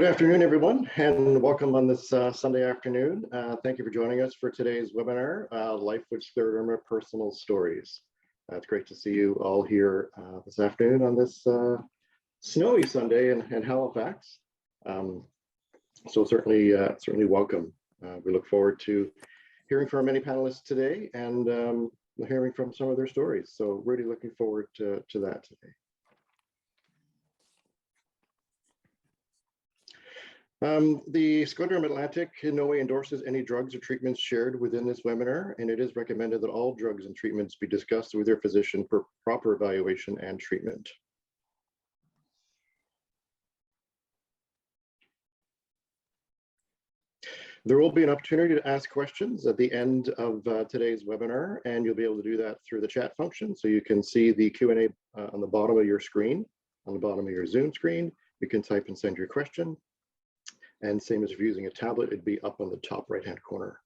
Good afternoon, everyone, and welcome on this Sunday afternoon. Thank you for joining us for today's webinar, Life with Scleroderma Personal Stories. It's great to see you all here this afternoon on this snowy Sunday in Halifax. So certainly welcome. We look forward to hearing from our many panelists today and hearing from some of their stories. So really looking forward to that today. The Scleroderma Atlantic in no way endorses any drugs or treatments shared within this webinar, and it is recommended that all drugs and treatments be discussed with your physician for proper evaluation and treatment. There will be an opportunity to ask questions at the end of today's webinar, and you'll be able to do that through the chat function. So you can see the Q&A on the bottom of your screen, on the bottom of your Zoom screen. You can type and send your question. And same as if you're using a tablet, it'd be up on the top right-hand corner.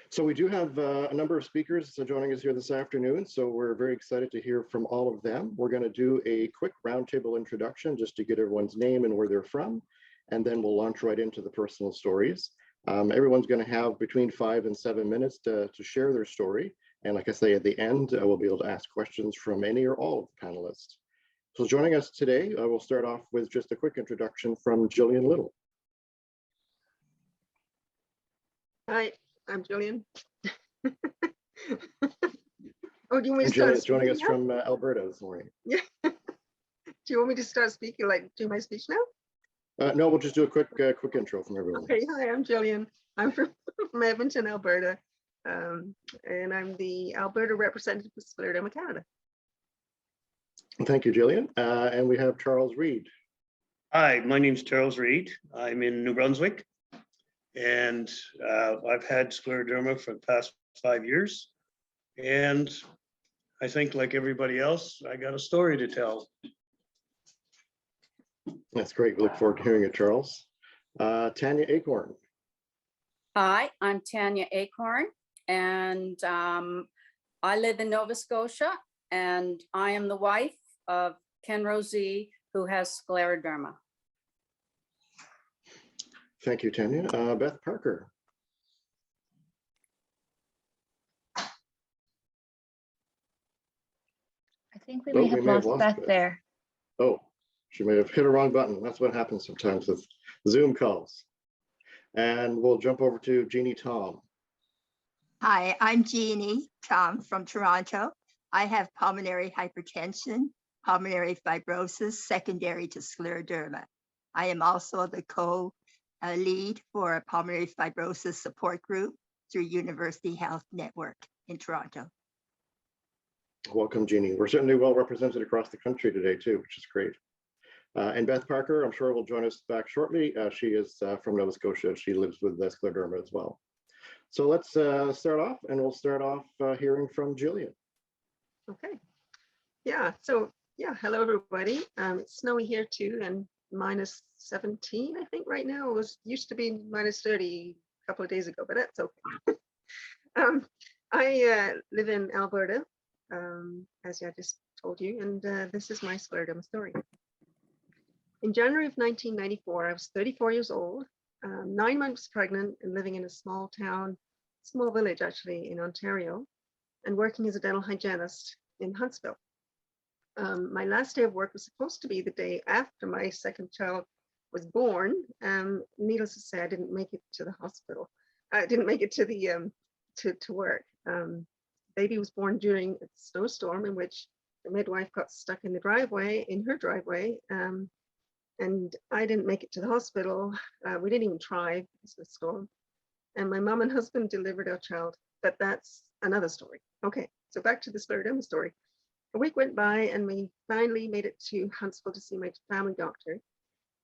So we do have a number of speakers joining us here this afternoon, so we're very excited to hear from all of them. We're going to do a quick roundtable introduction just to get everyone's name and where they're from, and then we'll launch right into the personal stories. Everyone's going to have between 5 and 7 minutes to share their story, and like I say, at the end, we'll be able to ask questions from any or all of the panelists. So joining us today, we'll start off with just a quick introduction from Jillian Little. Hi, I'm Jillian. Oh, do you want me to start Jillian's joining us from Alberta this morning. Yeah. Do you want me to start speaking, like do my speech now? No, we'll just do a quick intro from everyone. Okay, hi, I'm Jillian. I'm from Edmonton, Alberta, and I'm the Alberta representative for Scleroderma Canada. Thank you, Jillian. And we have Charles Reed. Hi, my name's Charles Reed. I'm in New Brunswick, and I've had scleroderma for the past 5 years. And I think, like everybody else, I got a story to tell. That's great. We look forward to hearing it, Charles. Tanya Acorn. Hi, I'm Tanya Acorn, and I live in Nova Scotia, and I am the wife of Ken Rosie, who has scleroderma. Thank you, Tanya. Beth Parker. I think we may have lost Beth there. Oh, she may have hit a wrong button. That's what happens sometimes with Zoom calls. And we'll jump over to Jeannie Tom. Hi, I'm Jeannie Tom from Toronto. I have pulmonary hypertension, pulmonary fibrosis secondary to scleroderma. I am also the co-lead for a pulmonary fibrosis support group through University Health Network in Toronto. Welcome, Jeannie. We're certainly well represented across the country today too, which is great. And Beth Parker, I'm sure will join us back shortly. She is from Nova Scotia. She lives with scleroderma as well. So let's start off, and we'll start off hearing from Jillian. Okay. Yeah, so yeah, hello everybody. It's snowy here too, and minus 17, I think right now. It was used to be minus 30 a couple of days ago, but that's okay. I live in Alberta, as I just told you, and this is my scleroderma story. In January of 1994, I was 34 years old, 9 months pregnant, and living in a small village actually in Ontario, and working as a dental hygienist in Huntsville. My last day of work was supposed to be the day after my second child was born. Needless to say, I didn't make it to the hospital. I didn't make it to the to work. Baby was born during a snowstorm in which the midwife got stuck in her driveway, and I didn't make it to the hospital. We didn't even try because of the storm. And my mom and husband delivered our child, but that's another story. Okay, so back to the scleroderma story. A week went by and we finally made it to Huntsville to see my family doctor.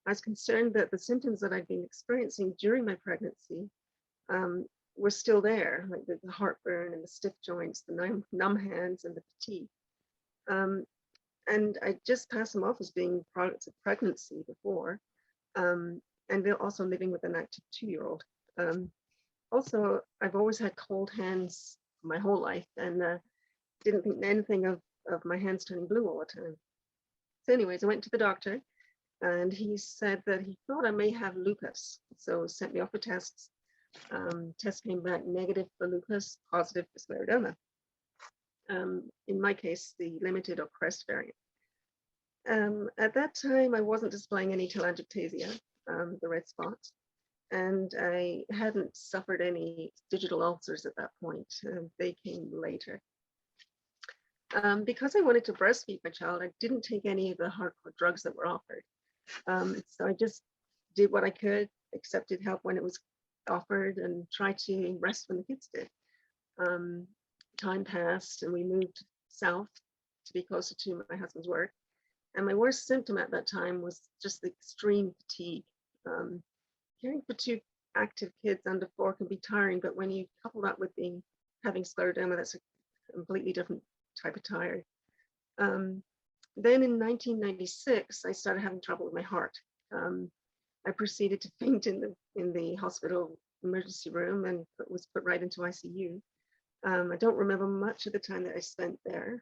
I was concerned that the symptoms that I'd been experiencing during my pregnancy were still there, like the heartburn and the stiff joints, the numb hands and the fatigue. And I just passed them off as being products of pregnancy before. And they're also living with an active 2-year-old. Also, I've always had cold hands my whole life, and didn't think anything of of my hands turning blue all the time. So anyways, I went to the doctor and he said that he thought I may have lupus. So sent me off for tests. Test came back negative for lupus, positive for scleroderma. In my case, the limited or crest variant. At that time, I wasn't displaying any telangiectasia, the red spots, and I hadn't suffered any digital ulcers at that point. They came later. Because I wanted to breastfeed my child, I didn't take any of the hardcore drugs that were offered. So I just did what I could, accepted help when it was offered, and tried to rest when the kids did. Time passed and we moved south to be closer to my husband's work. And my worst symptom at that time was just the extreme fatigue. Caring for 2 active kids under 4 can be tiring, but when you couple that with having scleroderma, that's a completely different type of tired. Then in 1996, I started having trouble with my heart. I proceeded to faint in the hospital emergency room and was put right into ICU. I don't remember much of the time that I spent there,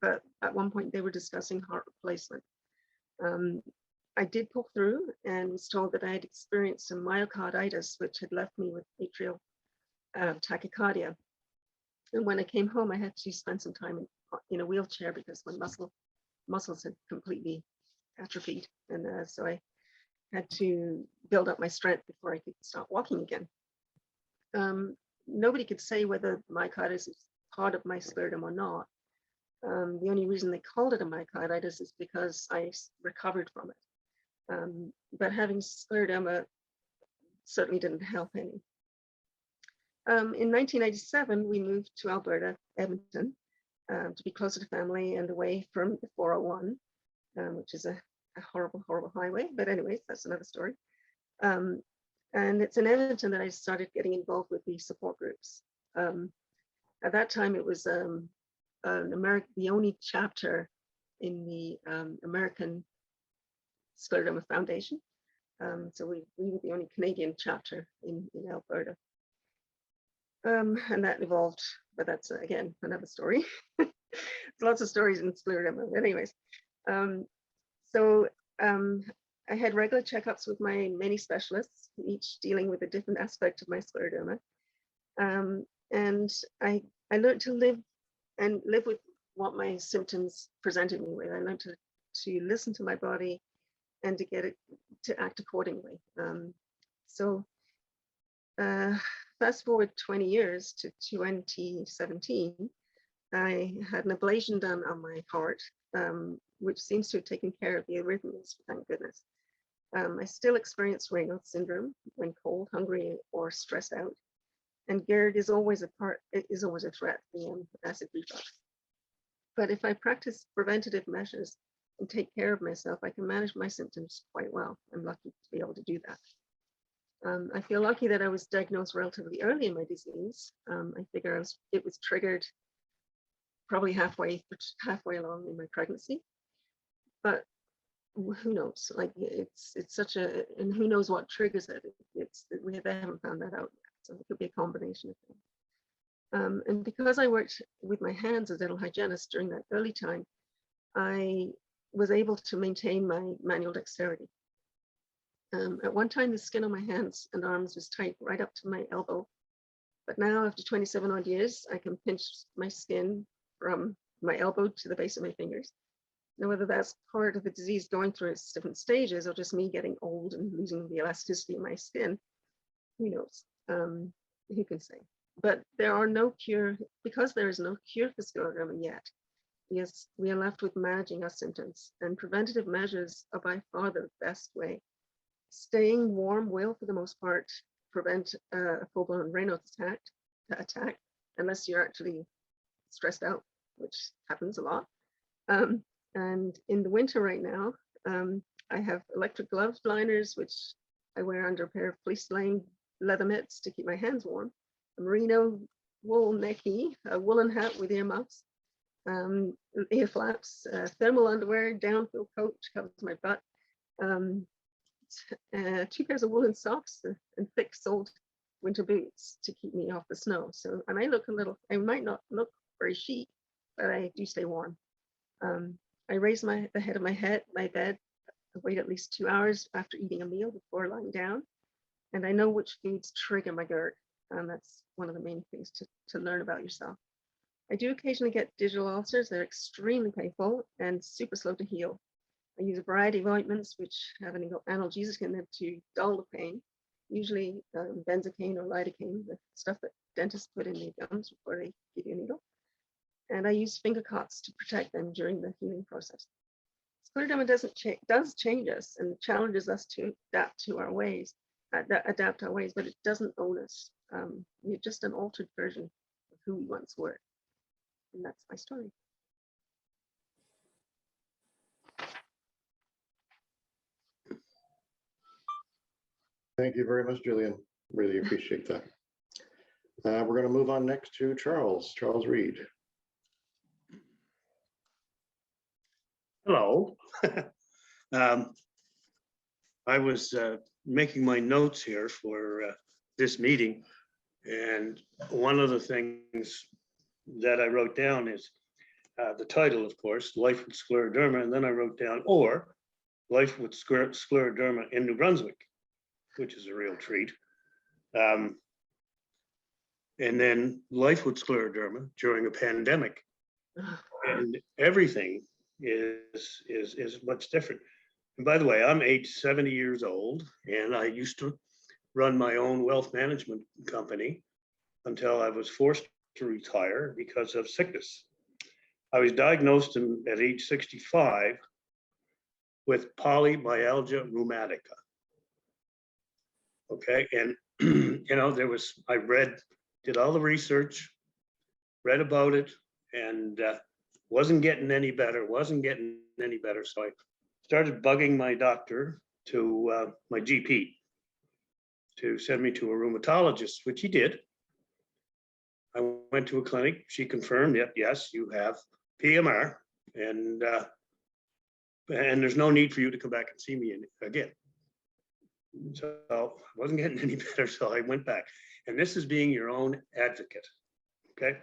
but at one point they were discussing heart replacement. I did pull through and was told that I had experienced some myocarditis, which had left me with atrial tachycardia. And when I came home, I had to spend some time in a wheelchair because my muscles had completely atrophied. And so I had to build up my strength before I could start walking again. Nobody could say whether myocarditis is part of my scleroderma or not. The only reason they called it a myocarditis is because I recovered from it. But having scleroderma certainly didn't help any. In 1997, we moved to Alberta, Edmonton, to be closer to family and away from the 401, which is a horrible, horrible highway. But anyways, that's another story. And it's in Edmonton that I started getting involved with the support groups. At that time, it was the only chapter in the American Scleroderma Foundation. So we were the only Canadian chapter in Alberta. And that evolved, but that's again another story. There's lots of stories in scleroderma, but anyways. I had regular checkups with my many specialists, each dealing with a different aspect of my scleroderma. And I learned to live with what my symptoms presented me with. I learned to listen to my body and to get it to act accordingly. Fast forward 20 years to 2017, I had an ablation done on my heart, which seems to have taken care of the arrhythmias, thank goodness. I still experience Raynaud's syndrome when cold, hungry, or stressed out. And GERD is always a threat, the acid reflux. But if I practice preventative measures and take care of myself, I can manage my symptoms quite well. I'm lucky to be able to do that. I feel lucky that I was diagnosed relatively early in my disease. I figure it was triggered probably halfway along in my pregnancy. But who knows? Like it's such a, and who knows what triggers it? They haven't found that out yet. So it could be a combination of things. And because I worked with my hands as a dental hygienist during that early time, I was able to maintain my manual dexterity. At one time, the skin on my hands and arms was tight right up to my elbow. But now, after 27 odd years, I can pinch my skin from my elbow to the base of my fingers. Now, whether that's part of the disease going through its different stages or just me getting old and losing the elasticity of my skin, who knows? Who can say? But there are no cure, because there is no cure for scleroderma yet. Yes, we are left with managing our symptoms, and preventative measures are by far the best way. Staying warm will, for the most part, prevent a full-blown Raynaud's attack, unless you're actually stressed out, which happens a lot. And in the winter right now, I have electric glove liners, which I wear under a pair of fleece-lined leather mitts to keep my hands warm, a merino wool necky, a woolen hat with earmuffs, ear flaps, thermal underwear, down-filled coat which covers my butt, 2 pairs of woolen socks and thick-soled winter boots to keep me off the snow. So I might not look very chic, but I do stay warm. I raise the head of my bed, wait at least 2 hours after eating a meal before lying down. And I know which foods trigger my GERD. And that's one of the main things to learn about yourself. I do occasionally get digital ulcers. They're extremely painful and super slow to heal. I use a variety of ointments which have an analgesic in them to dull the pain, usually benzocaine or lidocaine, the stuff that dentists put in the gums before they give you a needle. And I use finger cots to protect them during the healing process. Scleroderma does change us and challenges us to adapt our ways, but it doesn't own us. We're just an altered version of who we once were. And that's my story. Thank you very much, Julian. Really appreciate that. We're going to move on next to Charles Reed. Hello. I was making my notes here for this meeting, and one of the things that I wrote down is the title, of course, Life with Scleroderma, and then I wrote down, or Life with Scleroderma in New Brunswick, which is a real treat. And then Life with Scleroderma during a pandemic, and everything is much different. And by the way, I'm age 70 years old, and I used to run my own wealth management company until I was forced to retire because of sickness. I was diagnosed at age 65 with polymyalgia rheumatica. Okay, and you know, I did all the research, read about it, and wasn't getting any better, so I started bugging my doctor my GP to send me to a rheumatologist, which he did. I went to a clinic, she confirmed, yep, yes, you have PMR, and there's no need for you to come back and see me again. So I wasn't getting any better, so I went back. And this is being your own advocate, okay?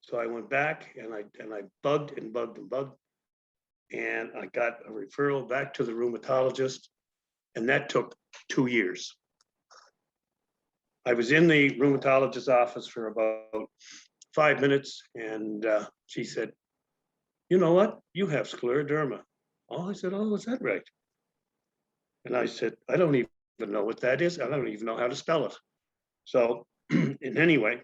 So I went back and I bugged and bugged and bugged, and I got a referral back to the rheumatologist, and that took 2 years. I was in the rheumatologist's office for about 5 minutes, and she said, "You know what? You have scleroderma." Oh, I said, "Oh, is that right?" And I said, "I don't even know what that is. I don't even know how to spell it." So, in any way,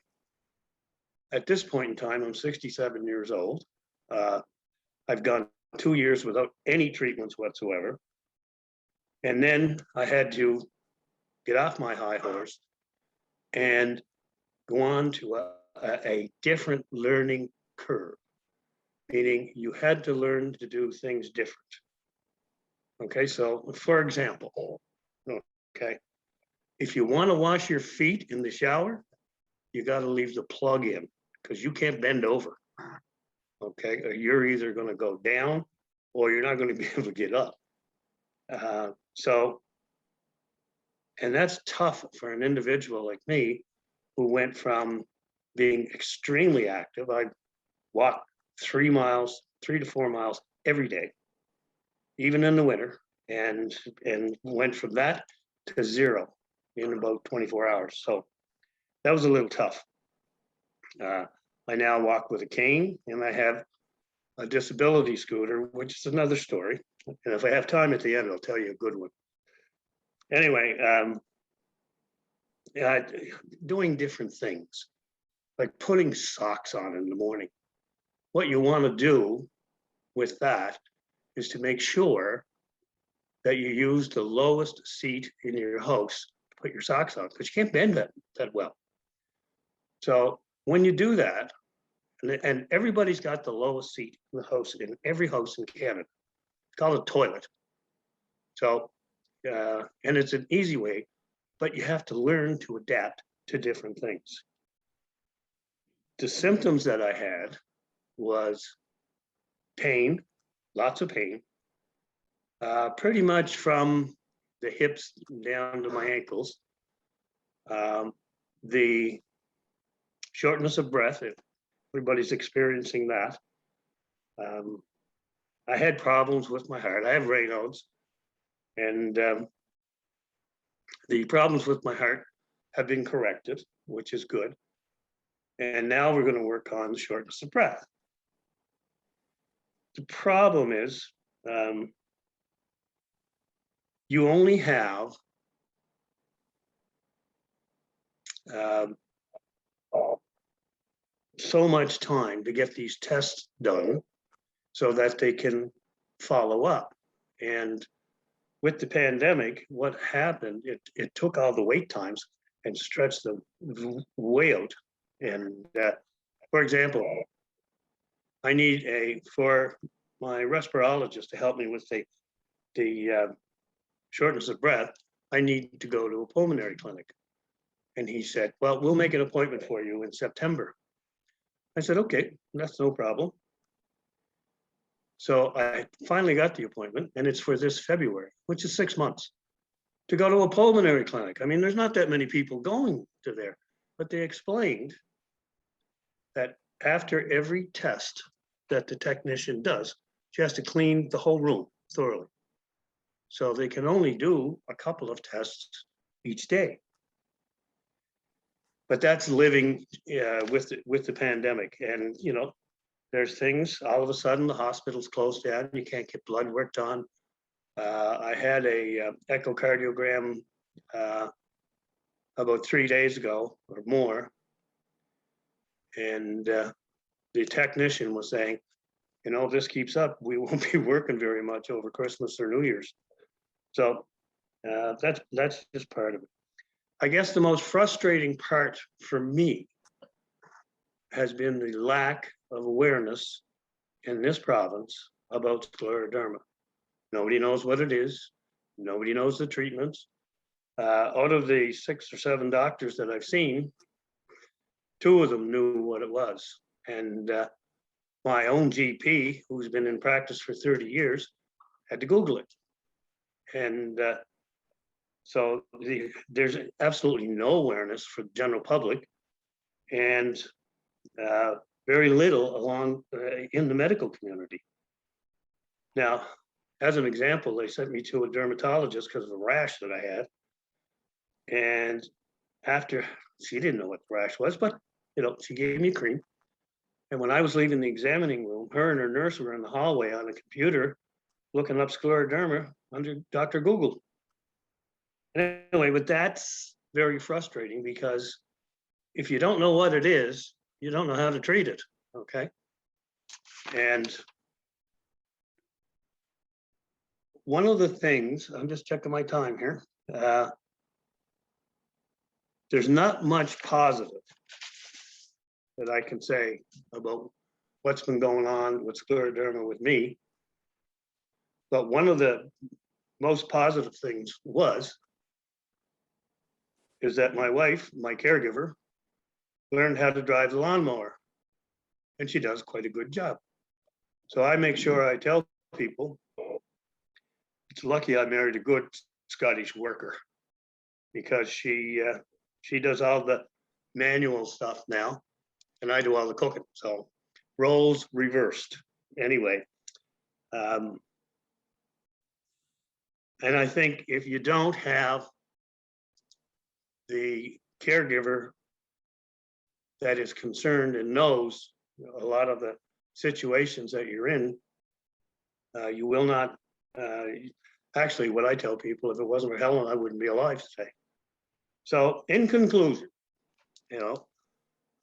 at this point in time, I'm 67 years old. I've gone 2 years without any treatments whatsoever. And then I had to get off my high horse and go on to a different learning curve, meaning you had to learn to do things different. Okay, so for example, okay, if you want to wash your feet in the shower, you got to leave the plug in because you can't bend over. Okay, or you're either going to go down or you're not going to be able to get up. And that's tough for an individual like me who went from being extremely active. I walked 3 to 4 miles every day, even in the winter, and went from that to 0 in about 24 hours. So that was a little tough. I now walk with a cane, and I have a disability scooter, which is another story. And if I have time at the end, I'll tell you a good one. Anyway, doing different things, like putting socks on in the morning. What you want to do with that is to make sure that you use the lowest seat in your house to put your socks on, because you can't bend that well. So when you do that, and everybody's got the lowest seat in the house, in every house in Canada. It's called a toilet. So, and it's an easy way, but you have to learn to adapt to different things. The symptoms that I had was pain, lots of pain, pretty much from the hips down to my ankles. The shortness of breath, everybody's experiencing that. I had problems with my heart. I have Raynaud's, and the problems with my heart have been corrected, which is good. And now we're going to work on the shortness of breath. The problem is you only have so much time to get these tests done so that they can follow up. And with the pandemic, what happened, it took all the wait times and stretched them way out. And for example, I need for my respirologist to help me with the shortness of breath, I need to go to a pulmonary clinic. And he said, well, we'll make an appointment for you in September. I said, okay, that's no problem. So I finally got the appointment, and it's for this February, which is 6 months, to go to a pulmonary clinic. I mean, there's not that many people going to there, but they explained that after every test that the technician does, she has to clean the whole room thoroughly. So they can only do a couple of tests each day. But that's living with the pandemic. And, you know, there's things, all of a sudden the hospital's closed down, you can't get blood work done. I had a echocardiogram about 3 days ago or more. And the technician was saying, you know, if this keeps up, we won't be working very much over Christmas or New Year's. So that's just part of it. I guess the most frustrating part for me has been the lack of awareness in this province about scleroderma. Nobody knows what it is. Nobody knows the treatments. Out of the 6 or 7 doctors that I've seen, 2 of them knew what it was. And my own GP, who's been in practice for 30 years, had to Google it. And so there's absolutely no awareness for the general public, and very little along in the medical community. Now, as an example, they sent me to a dermatologist because of a rash that I had. And after, she didn't know what the rash was, but you know, she gave me a cream. And when I was leaving the examining room, her and her nurse were in the hallway on a computer looking up scleroderma under Dr. Google. Anyway, but that's very frustrating because if you don't know what it is, you don't know how to treat it, okay? And one of the things, I'm just checking my time here, there's not much positive that I can say about what's been going on with scleroderma with me. But one of the most positive things is that my wife, my caregiver, learned how to drive the lawnmower, and she does quite a good job. So I make sure I tell people, it's lucky I married a good Scottish worker, because she does all the manual stuff now, and I do all the cooking. So roles reversed. Anyway, and I think if you don't have the caregiver that is concerned and knows a lot of the situations that you're in, you will not, actually what I tell people, if it wasn't for Helen, I wouldn't be alive today. So in conclusion, you know,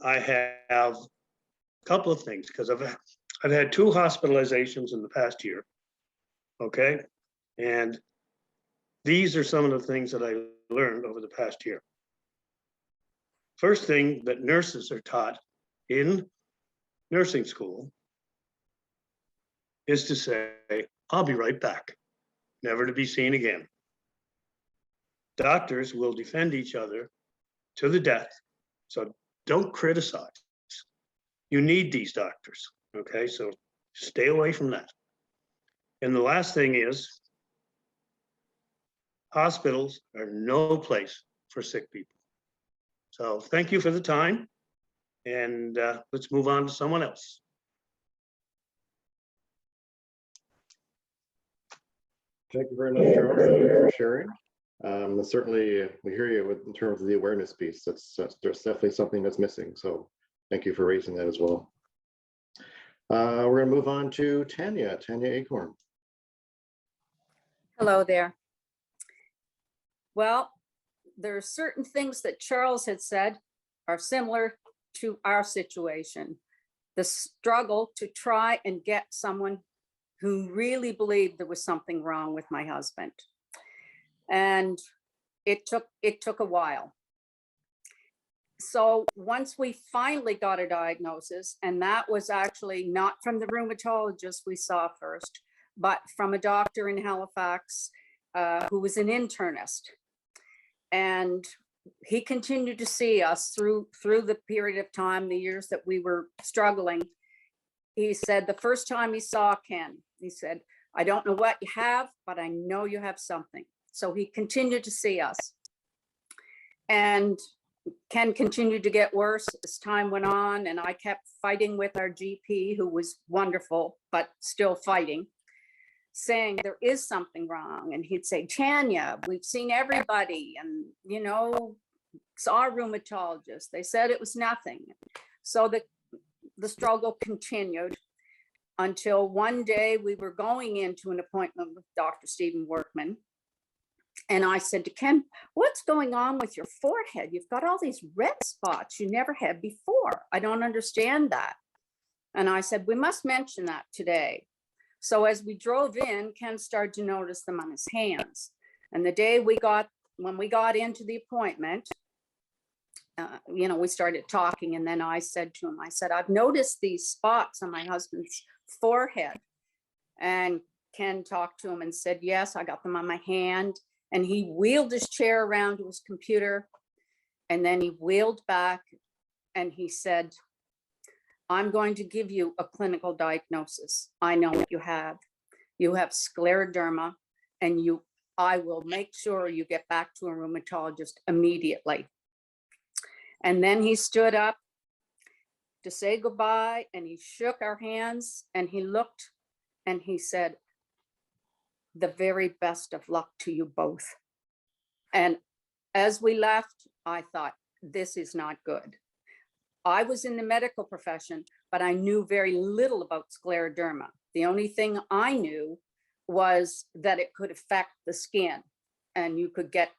I have a couple of things, because I've had 2 hospitalizations in the past year, okay? And these are some of the things that I learned over the past year. First thing that nurses are taught in nursing school is to say, I'll be right back, never to be seen again. Doctors will defend each other to the death, so don't criticize. You need these doctors, okay? So stay away from that. And the last thing is, hospitals are no place for sick people. So thank you for the time. And let's move on to someone else. Thank you very much, Charles. Thank you for sharing. Certainly, we hear you in terms of the awareness piece. There's definitely something that's missing. So thank you for raising that as well. We're going to move on to Tanya Acorn. Hello there. Well, there are certain things that Charles had said are similar to our situation. The struggle to try and get someone who really believed there was something wrong with my husband. And it took a while. So once we finally got a diagnosis, and that was actually not from the rheumatologist we saw first, but from a doctor in Halifax who was an internist. And he continued to see us through the period of time, the years that we were struggling. He said the first time he saw Ken, he said, I don't know what you have, but I know you have something. So he continued to see us. And Ken continued to get worse as time went on, and I kept fighting with our GP, who was wonderful, but still fighting, saying there is something wrong. And he'd say, Tanya, we've seen everybody, and saw a rheumatologist. They said it was nothing. So the struggle continued until one day we were going into an appointment with Dr. Stephen Workman. And I said to Ken, what's going on with your forehead? You've got all these red spots you never had before. I don't understand that. And I said, we must mention that today. So as we drove in, Ken started to notice them on his hands. And the day when we got into the appointment, we started talking, and then I said to him, I said, I've noticed these spots on my husband's forehead. And Ken talked to him and said, yes, I got them on my hand. And he wheeled his chair around to his computer, and then he wheeled back and he said, I'm going to give you a clinical diagnosis. I know what you have. You have scleroderma, and I will make sure you get back to a rheumatologist immediately. And then he stood up to say goodbye, and he shook our hands, and he looked and he said, the very best of luck to you both. And as we left, I thought, this is not good. I was in the medical profession, but I knew very little about scleroderma. The only thing I knew was that it could affect the skin, and you could get,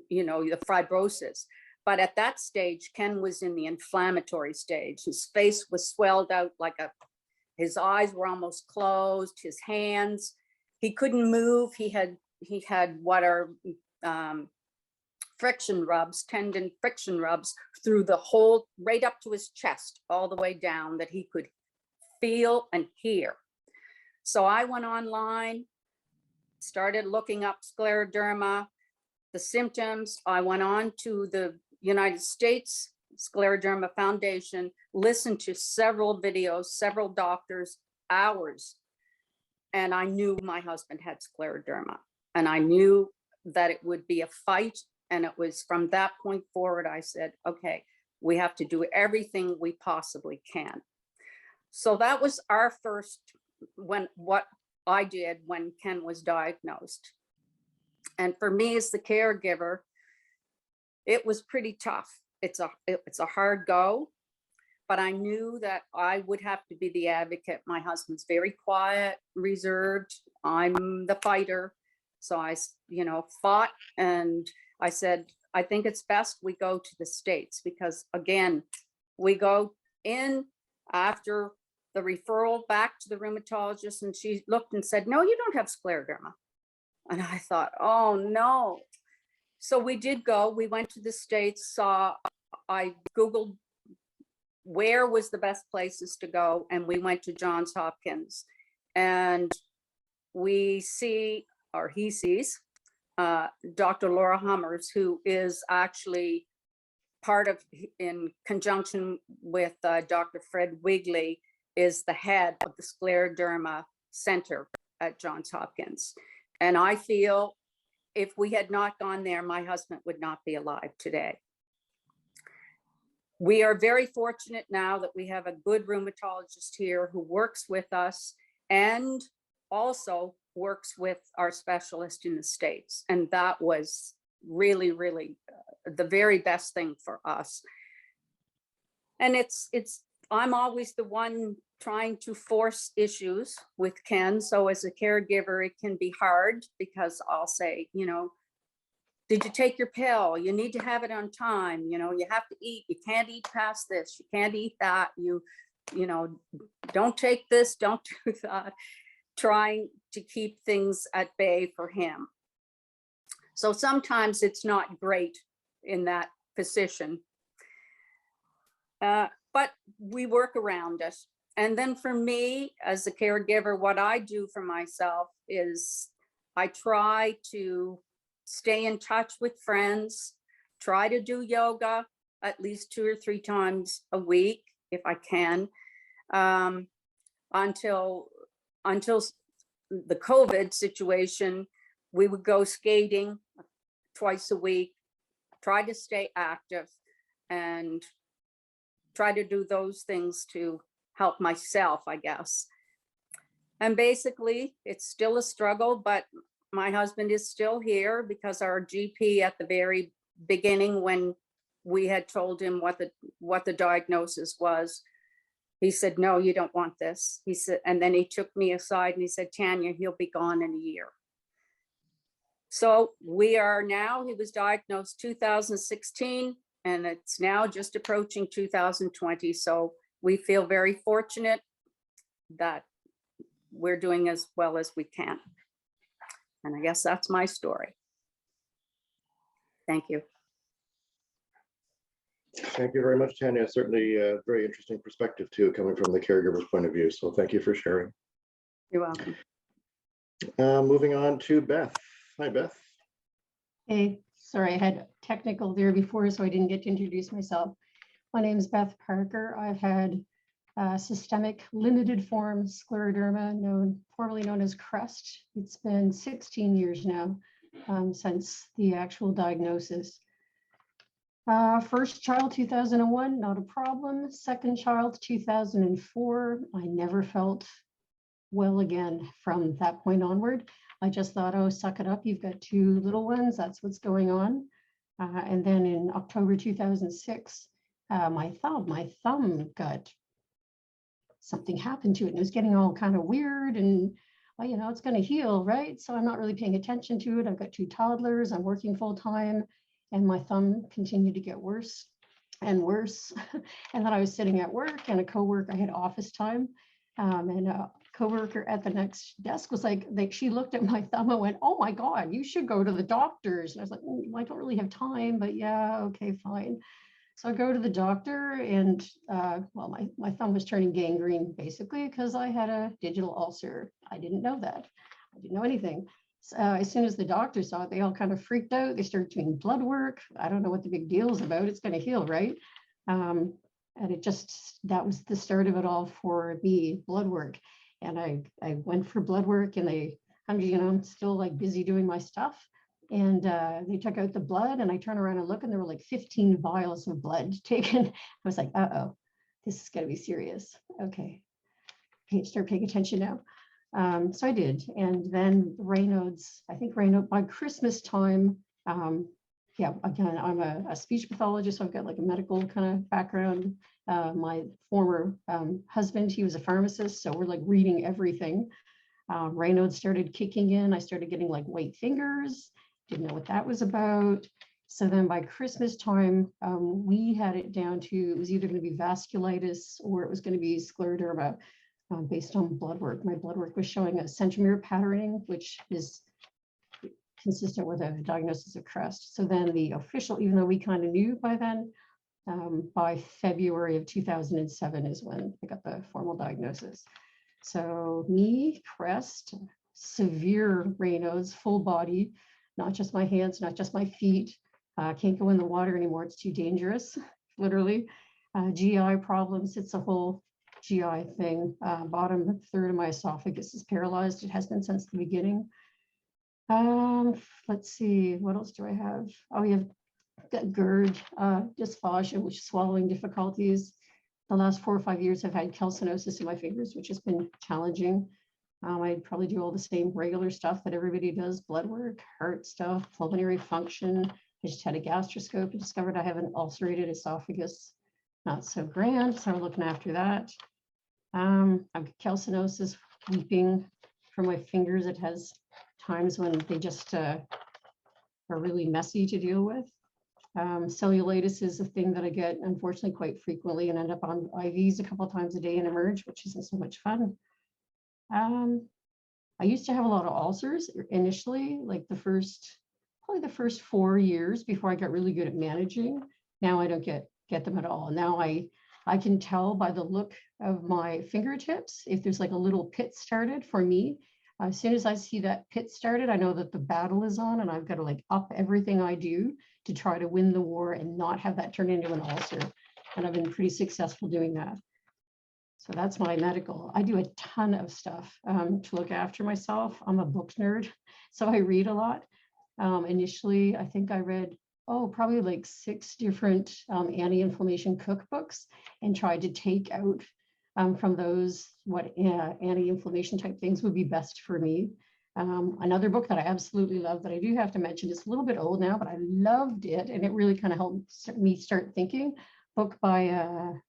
the fibrosis. But at that stage, Ken was in the inflammatory stage. His face was swelled out his eyes were almost closed, his hands, he couldn't move. He had what are friction rubs, tendon friction rubs through the whole, right up to his chest, all the way down, that he could feel and hear. So I went online, started looking up scleroderma, the symptoms. I went on to the United States Scleroderma Foundation, listened to several videos, several doctors, hours. And I knew my husband had scleroderma, and I knew that it would be a fight. And it was from that point forward, I said, okay, we have to do everything we possibly can. So that was our first, what I did when Ken was diagnosed. And for me as the caregiver, it was pretty tough. It's a hard go. But I knew that I would have to be the advocate. My husband's very quiet, reserved. I'm the fighter. So I, fought, and I said, I think it's best we go to the States, because again, we go in after the referral back to the reumatologist, and she looked and said, no, you don't have scleroderma. And I thought, oh no. So we did go, we went to the States, I Googled where was the best places to go, and we went to Johns Hopkins, and he sees Dr. Laura Hummers, who is actually part of, in conjunction with Dr. Fred Wigley, is the head of the Scleroderma Center at Johns Hopkins. And I feel if we had not gone there, my husband would not be alive today. We are very fortunate now that we have a good rheumatologist here who works with us and also works with our specialist in the States. And that was really, really the very best thing for us. And I'm always the one trying to force issues with Ken. So as a caregiver, it can be hard because I'll say, you know, did you take your pill? You need to have it on time. You know, you have to eat. You can't eat past this. You can't eat that. You know, don't take this, don't do that. Trying to keep things at bay for him. So sometimes it's not great in that position. But we work around it. And then for me, as a caregiver, what I do for myself is I try to stay in touch with friends, try to do yoga at least 2 or 3 times a week, if I can, until the COVID situation. We would go skating twice a week, try to stay active and try to do those things to help myself, I guess. And basically, it's still a struggle, but my husband is still here because our GP at the very beginning, when we had told him what the diagnosis was, he said, no, you don't want this. He said, and then he took me aside and he said, Tanya, he'll be gone in a year. So we are now, he was diagnosed 2016, and it's now just approaching 2020. So we feel very fortunate that we're doing as well as we can. And I guess that's my story. Thank you. Thank you very much, Tanya. Certainly a very interesting perspective too, coming from the caregiver's point of view. So thank you for sharing. You're welcome. Moving on to Beth. Hi, Beth. Hey, sorry, I had technical there before, so I didn't get to introduce myself. My name is Beth Parker. I've had systemic limited form scleroderma, formerly known as CREST. It's been 16 years now since the actual diagnosis. First child, 2001, not a problem. Second child, 2004. I never felt well again from that point onward. I just thought, oh, suck it up. You've got 2 little ones. That's what's going on. And then in October 2006, my thumb got, something happened to it. And it was getting all kind of weird and, well, you know, it's going to heal, right? So I'm not really paying attention to it. I've got 2 toddlers. I'm working full time. And my thumb continued to get worse and worse. And then I was sitting at work and a coworker, I had office time, and a coworker at the next desk was like, she looked at my thumb and went, oh my God, you should go to the doctors. And I was like, I don't really have time, but yeah, okay, fine. So I go to the doctor and, well, my thumb was turning gangrene basically because I had a digital ulcer. I didn't know that. I didn't know anything. As soon as the doctor saw it, they all kind of freaked out. They started doing blood work. I don't know what the big deal is about. It's going to heal, right? And that was the start of it all for me, blood work. And I went for blood work, and I'm still like busy doing my stuff. And they took out the blood, and I turn around and look, and there were like 15 vials of blood taken. I was like, uh-oh, this is going to be serious. Okay, start paying attention now. So I did. And then Raynaud's, by Christmas time, yeah, again, I'm a speech pathologist, so I've got like a medical kind of background. My former husband, he was a pharmacist, so we're like reading everything. Raynaud started kicking in. I started getting like white fingers, didn't know what that was about. So then by Christmas time, we had it down to, it was either going to be vasculitis or it was going to be scleroderma. Based on blood work. My blood work was showing a centromere patterning, which is consistent with a diagnosis of CREST. So then the official, even though we kind of knew by then, by February of 2007 is when I got the formal diagnosis. So me, CREST, severe Raynaud's, full body, not just my hands, not just my feet. Can't go in the water anymore. It's too dangerous, literally. GI problems, it's a whole GI thing. Bottom third of my esophagus is paralyzed. It has been since the beginning. Let's see, what else do I have? Oh, you have got GERD, dysphosia, which is swallowing difficulties. The last 4 or 5 years, I've had calcinosis in my fingers, which has been challenging. I'd probably do all the same regular stuff that everybody does, blood work, heart stuff, pulmonary function. I just had a gastroscope and discovered I have an ulcerated esophagus. Not so grand, so I'm looking after that. I've got calcinosis, weeping from my fingers. It has times when they just are really messy to deal with. Cellulitis is a thing that I get, unfortunately, quite frequently and end up on IVs a couple of times a day and emerge, which isn't so much fun. I used to have a lot of ulcers initially, like probably the first 4 years before I got really good at managing. Now I don't get them at all. Now I can tell by the look of my fingertips if there's like a little pit started for me. As soon as I see that pit started, I know that the battle is on, and I've got to like up everything I do to try to win the war and not have that turn into an ulcer. And I've been pretty successful doing that. So that's my medical. I do a ton of stuff to look after myself. I'm a book nerd, so I read a lot. Initially, I think I read, probably like 6 different anti-inflammation cookbooks and tried to take out from those what anti-inflammation type things would be best for me. Another book that I absolutely love that I do have to mention, it's a little bit old now, but I loved it, and it really kind of helped me start thinking. Book by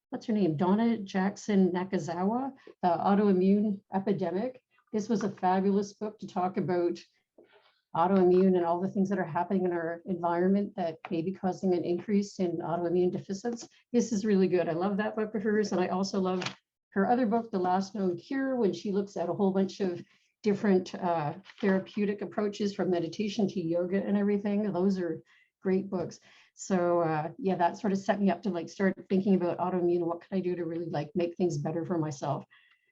what's her name? Donna Jackson Nakazawa, The Autoimmune Epidemic. This was a fabulous book to talk about autoimmune and all the things that are happening in our environment that may be causing an increase in autoimmune deficits. This is really good. I love that book of hers. And I also love her other book, The Last Known Cure, when she looks at a whole bunch of different therapeutic approaches from meditation to yoga and everything. Those are great books. So yeah, that sort of set me up to like start thinking about autoimmune. What can I do to really like make things better for myself?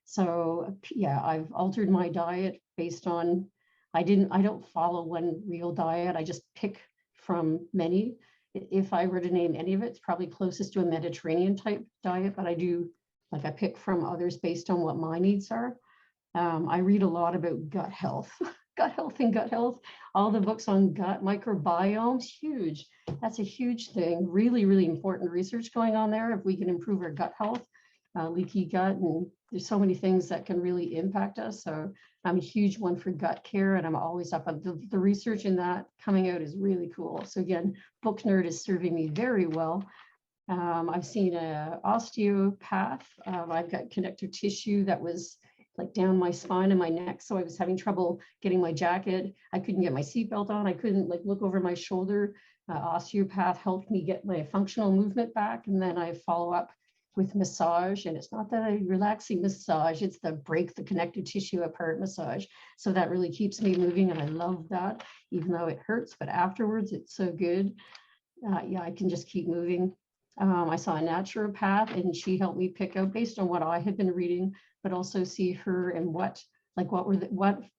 So yeah, I've altered my diet based on, I don't follow one real diet. I just pick from many. If I were to name any of it, it's probably closest to a Mediterranean type diet, but I pick from others based on what my needs are. I read a lot about gut health, gut health. All the books on gut microbiome, huge. That's a huge thing. Really, really important research going on there. If we can improve our gut health, leaky gut, and there's so many things that can really impact us. So I'm a huge one for gut care, and I'm always up on the research in that coming out is really cool. So again, book nerd is serving me very well. I've seen an osteopath. I've got connective tissue that was like down my spine and my neck. So I was having trouble getting my jacket. I couldn't get my seatbelt on. I couldn't like look over my shoulder. Osteopath helped me get my functional movement back. And then I follow up with massage. And it's not the relaxing massage, it's the break the connective tissue apart massage. So that really keeps me moving. And I love that, even though it hurts, but afterwards it's so good. Yeah, I can just keep moving. I saw a naturopath, and she helped me pick out based on what I had been reading, but also see her and what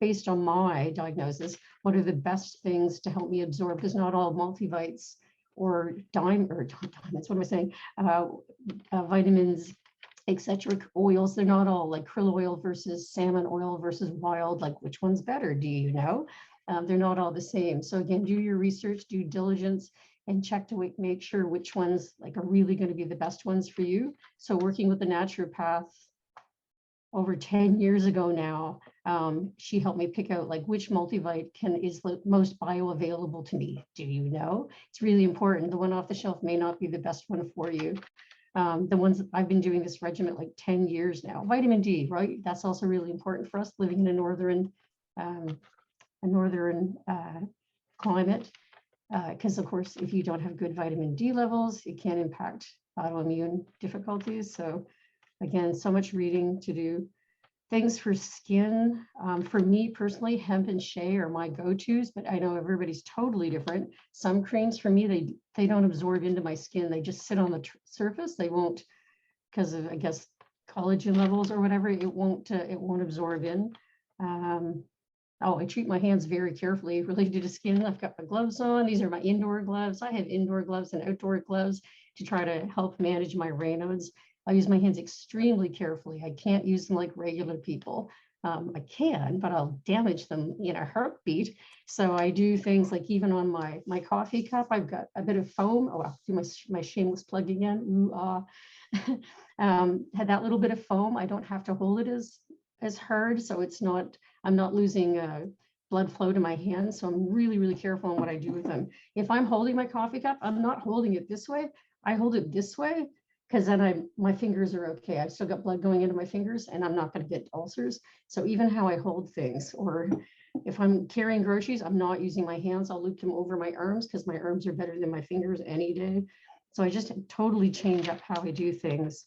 based on my diagnosis, what are the best things to help me absorb, because not all multivites or diamonds, what am I saying? Vitamins, etc. Oils, they're not all like krill oil versus salmon oil versus wild, like which one's better, do you know? They're not all the same. So again, do your research, due diligence, and check to make sure which ones like are really going to be the best ones for you. So working with the naturopath over 10 years ago now, she helped me pick out like which multivite is the most bioavailable to me. Do you know? It's really important. The one off the shelf may not be the best one for you. The ones I've been doing this regimen like 10 years now. Vitamin D, right? That's also really important for us living in a northern climate. Because of course, if you don't have good vitamin D levels, it can impact autoimmune difficulties. So again, so much reading to do. Things for skin. For me personally, hemp and shea are my go-tos, but I know everybody's totally different. Some creams for me, they don't absorb into my skin. They just sit on the surface. They won't, because of, I guess, collagen levels or whatever, it won't absorb in. I treat my hands very carefully related to skin. I've got my gloves on. These are my indoor gloves. I have indoor gloves and outdoor gloves to try to help manage my Raynaud's. I use my hands extremely carefully. I can't use them like regular people. I can, but I'll damage them in a heartbeat. So I do things like even on my coffee cup, I've got a bit of foam. Oh, I'll do my shameless plug again. Ooh, had that little bit of foam. I don't have to hold it as hard, so it's not. I'm not losing blood flow to my hands. So I'm really, really careful on what I do with them. If I'm holding my coffee cup, I'm not holding it this way. I hold it this way, because then my fingers are okay. I've still got blood going into my fingers and I'm not going to get ulcers. So even how I hold things, or if I'm carrying groceries, I'm not using my hands. I'll loop them over my arms because my arms are better than my fingers any day. So I just totally change up how I do things.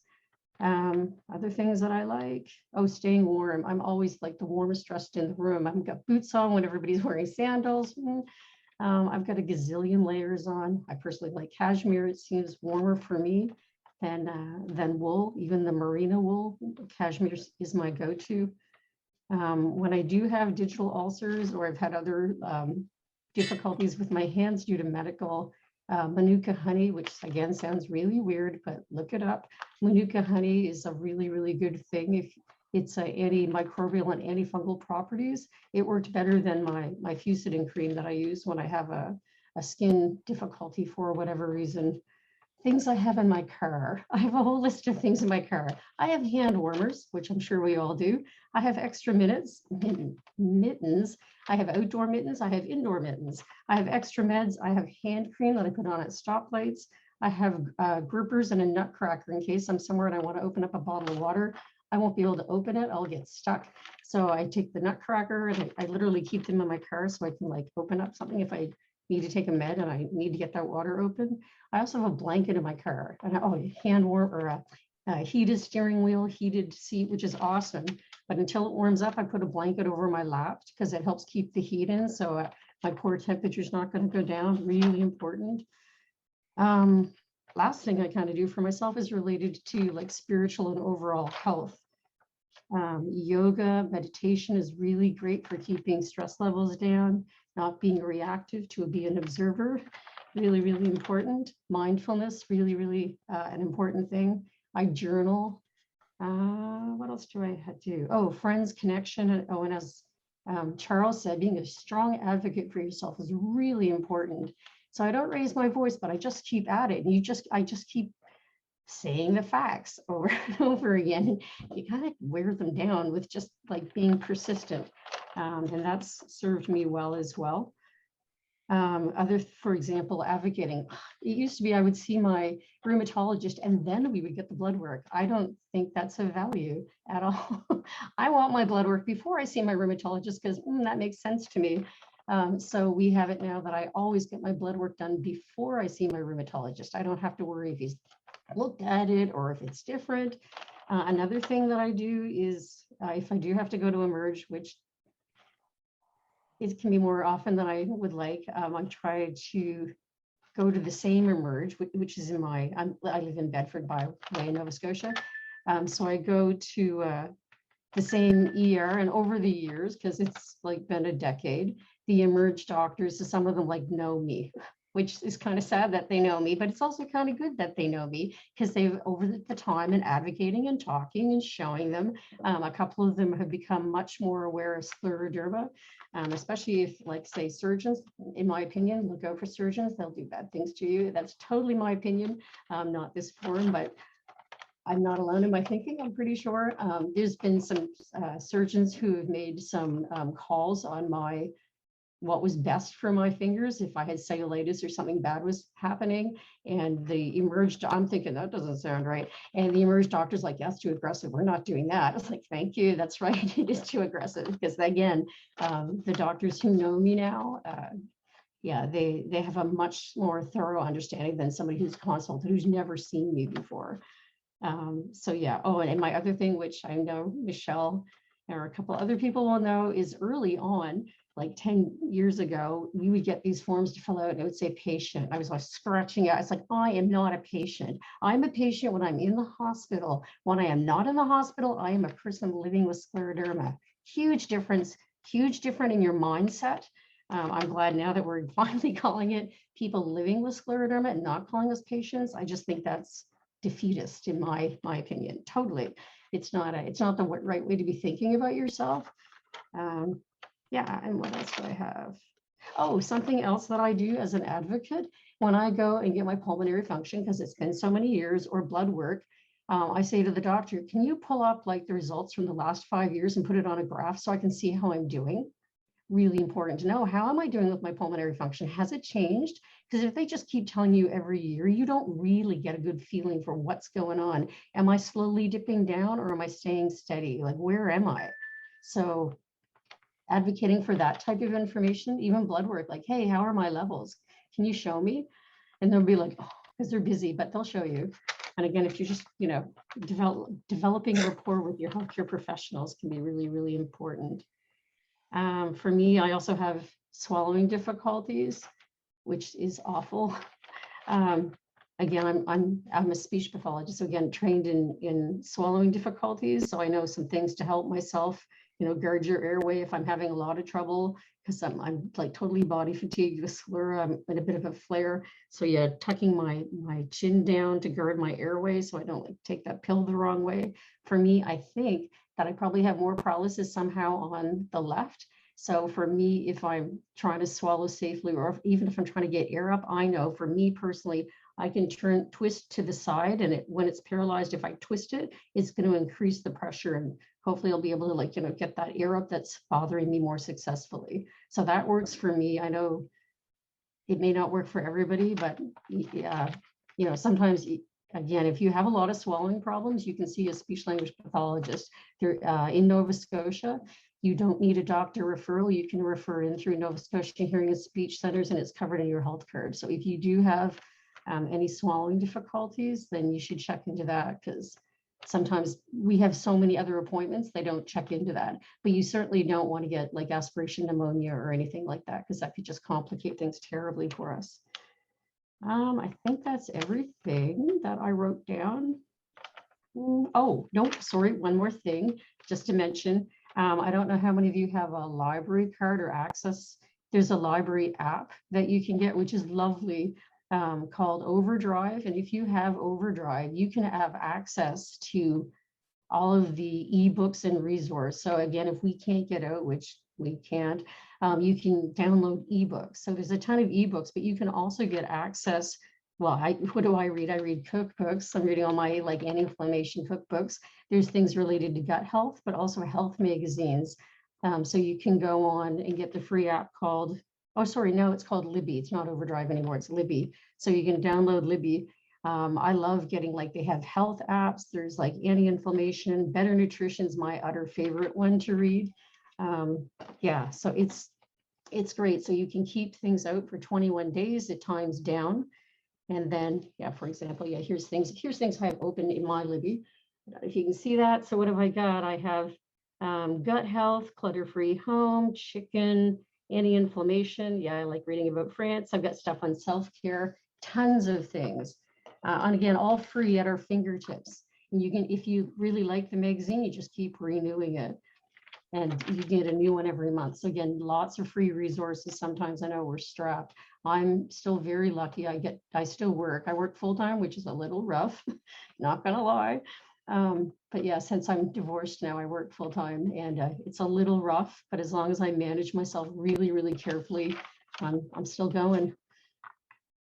Other things that I like, staying warm. I'm always like the warmest dressed in the room. I've got boots on when everybody's wearing sandals. I've got a gazillion layers on. I personally like cashmere. It seems warmer for me than wool. Even the merino wool, cashmere is my go-to. When I do have digital ulcers, or I've had other difficulties with my hands due to medical, Manuka honey, which again sounds really weird, but look it up. Manuka honey is a really, really good thing. If it's antimicrobial and antifungal properties, it worked better than my Fusidin cream that I use when I have a skin difficulty for whatever reason. Things I have in my car. I have a whole list of things in my car. I have hand warmers, which I'm sure we all do. I have extra mittens. I have outdoor mittens. I have indoor mittens. I have extra meds. I have hand cream that I put on at stoplights. I have grippers and a nutcracker in case I'm somewhere and I want to open up a bottle of water. I won't be able to open it. I'll get stuck. So I take the nutcracker and I literally keep them in my car so I can like open up something if I need to take a med and I need to get that water open. I also have a blanket in my car and hand warm or a heated steering wheel, heated seat, which is awesome. But until it warms up, I put a blanket over my lap because it helps keep the heat in. So my core temperature is not going to go down. Really important. Last thing I kind of do for myself is related to like spiritual and overall health. Yoga, meditation is really great for keeping stress levels down, not being reactive, to be an observer. Really, really important. Mindfulness, really, really an important thing. I journal. What else do I do? Friends, connection. And as Charles said, being a strong advocate for yourself is really important. So I don't raise my voice, but I just keep at it. And I just keep saying the facts over and over again. You kind of wear them down with just like being persistent. And that's served me well as well. For example, advocating. It used to be I would see my rheumatologist and then we would get the blood work. I don't think that's of value at all. I want my blood work before I see my rheumatologist because that makes sense to me. So we have it now that I always get my blood work done before I see my rheumatologist. I don't have to worry if he's looked at it or if it's different. Another thing that I do is if I do have to go to Emerge, which it can be more often than I would like, I try to go to the same Emerge, which is in I live in Bedford by way, Nova Scotia. So I go to the same ER, and over the years, because it's like been a decade, the Emerge doctors, some of them like know me, which is kind of sad that they know me, but it's also kind of good that they know me because they've over the time and advocating and talking and showing them. A couple of them have become much more aware of scleroderma, especially if, like, say, surgeons, in my opinion, look out for surgeons, they'll do bad things to you. That's totally my opinion, not this forum, but I'm not alone in my thinking, I'm pretty sure. There's been some surgeons who have made some calls on what was best for my fingers if I had cellulitis or something bad was happening. And the Emerge, I'm thinking that doesn't sound right. And the Emerge doctor's like, that's too aggressive. We're not doing that. I was like, thank you. That's right. It is too aggressive. Because again, the doctors who know me now, yeah, they have a much more thorough understanding than somebody who's consulted, who's never seen me before. So yeah. And my other thing, which I know Michelle or a couple other people will know, is early on, like 10 years ago, we would get these forms to fill out and it would say patient. I was like scratching out. It's like, I am not a patient. I'm a patient when I'm in the hospital. When I am not in the hospital, I am a person living with scleroderma. Huge difference, huge difference in your mindset. I'm glad now that we're finally calling it people living with scleroderma and not calling us patients. I just think that's defeatist in my opinion, totally. it's not the right way to be thinking about yourself. Yeah, and what else do I have? Oh, something else that I do as an advocate, when I go and get my pulmonary function, because it's been so many years, or blood work, I say to the doctor, can you pull up like the results from the last 5 years and put it on a graph so I can see how I'm doing? Really important to know, how am I doing with my pulmonary function? Has it changed? Because if they just keep telling you every year, you don't really get a good feeling for what's going on. Am I slowly dipping down, or am I staying steady? Like, where am I? So advocating for that type of information, even blood work, like, hey, how are my levels? Can you show me? And they'll be like, oh, because they're busy, but they'll show you. And again, if you're just, developing rapport with your healthcare professionals can be really, really important. For me, I also have swallowing difficulties, which is awful. Again, I'm a speech pathologist, so again, trained in swallowing difficulties. So I know some things to help myself, guard your airway if I'm having a lot of trouble, because I'm like totally body fatigued with sclera. I'm in a bit of a flare. So yeah, tucking my chin down to guard my airway so I don't like take that pill the wrong way. For me, I think that I probably have more paralysis somehow on the left. So for me, if I'm trying to swallow safely, or even if I'm trying to get air up, I know for me personally, I can twist to the side, and when it's paralyzed, if I twist it, it's going to increase the pressure, and hopefully I'll be able to get that air up that's bothering me more successfully. So that works for me. I know it may not work for everybody, but yeah, sometimes, again, if you have a lot of swallowing problems, you can see a speech language pathologist. They're in Nova Scotia. You don't need a doctor referral. You can refer in through Nova Scotia Hearing and Speech Centers, and it's covered in your health card. So if you do have any swallowing difficulties, then you should check into that, because sometimes we have so many other appointments, they don't check into that. But you certainly don't want to get like aspiration pneumonia or anything like that, because that could just complicate things terribly for us. I think that's everything that I wrote down. Oh, no, sorry, one more thing just to mention. I don't know how many of you have a library card or access. There's a library app that you can get, which is lovely, called Overdrive. And if you have Overdrive, you can have access to all of the ebooks and resources. So again, if we can't get out, which we can't, you can download ebooks. So there's a ton of ebooks, but you can also get access. Well, what do I read? I read cookbooks. I'm reading all my anti-inflammation cookbooks. There's things related to gut health, but also health magazines. So you can go on and get the free app called, oh, sorry, no, it's called Libby. It's not Overdrive anymore, it's Libby. So you can download Libby. I love getting, they have health apps. There's anti-inflammation, better nutrition is my utter favorite one to read. Yeah, so it's great. So you can keep things out for 21 days at times down. And then, yeah, for example, yeah, here's things I have open in my Libby. If you can see that. So what have I got? I have gut health, clutter-free home, chicken, anti-inflammation. Yeah, I like reading about France. I've got stuff on self-care, tons of things. And again, all free at our fingertips. And you can, if you really like the magazine, you just keep renewing it. And you get a new one every month. So again, lots of free resources. Sometimes I know we're strapped. I'm still very lucky. I still work. I work full-time, which is a little rough, not gonna lie. But yeah, since I'm divorced now, I work full-time, and it's a little rough, but as long as I manage myself really, really carefully, I'm still going.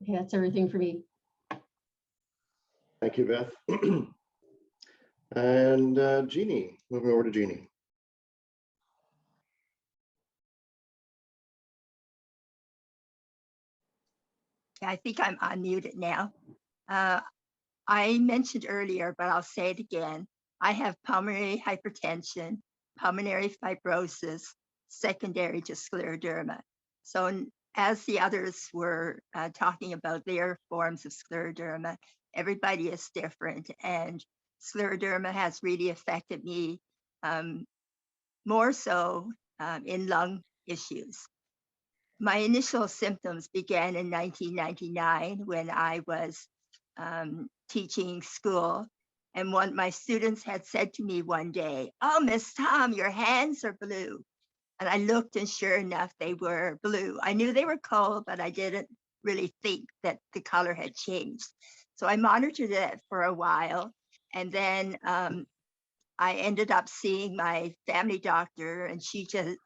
Yeah, that's everything for me. Thank you, Beth. And Jeannie, moving over to Jeannie. I think I'm unmuted now. I mentioned earlier, but I'll say it again. I have pulmonary hypertension, pulmonary fibrosis, secondary to scleroderma. So as the others were talking about their forms of scleroderma, everybody is different. And scleroderma has really affected me more so in lung issues. My initial symptoms began in 1999 when I was teaching school. And my students had said to me one day, "Oh, Miss Tom, your hands are blue." And I looked, and sure enough, they were blue. I knew they were cold, but I didn't really think that the color had changed. So I monitored it for a while. And then I ended up seeing my family doctor, and she just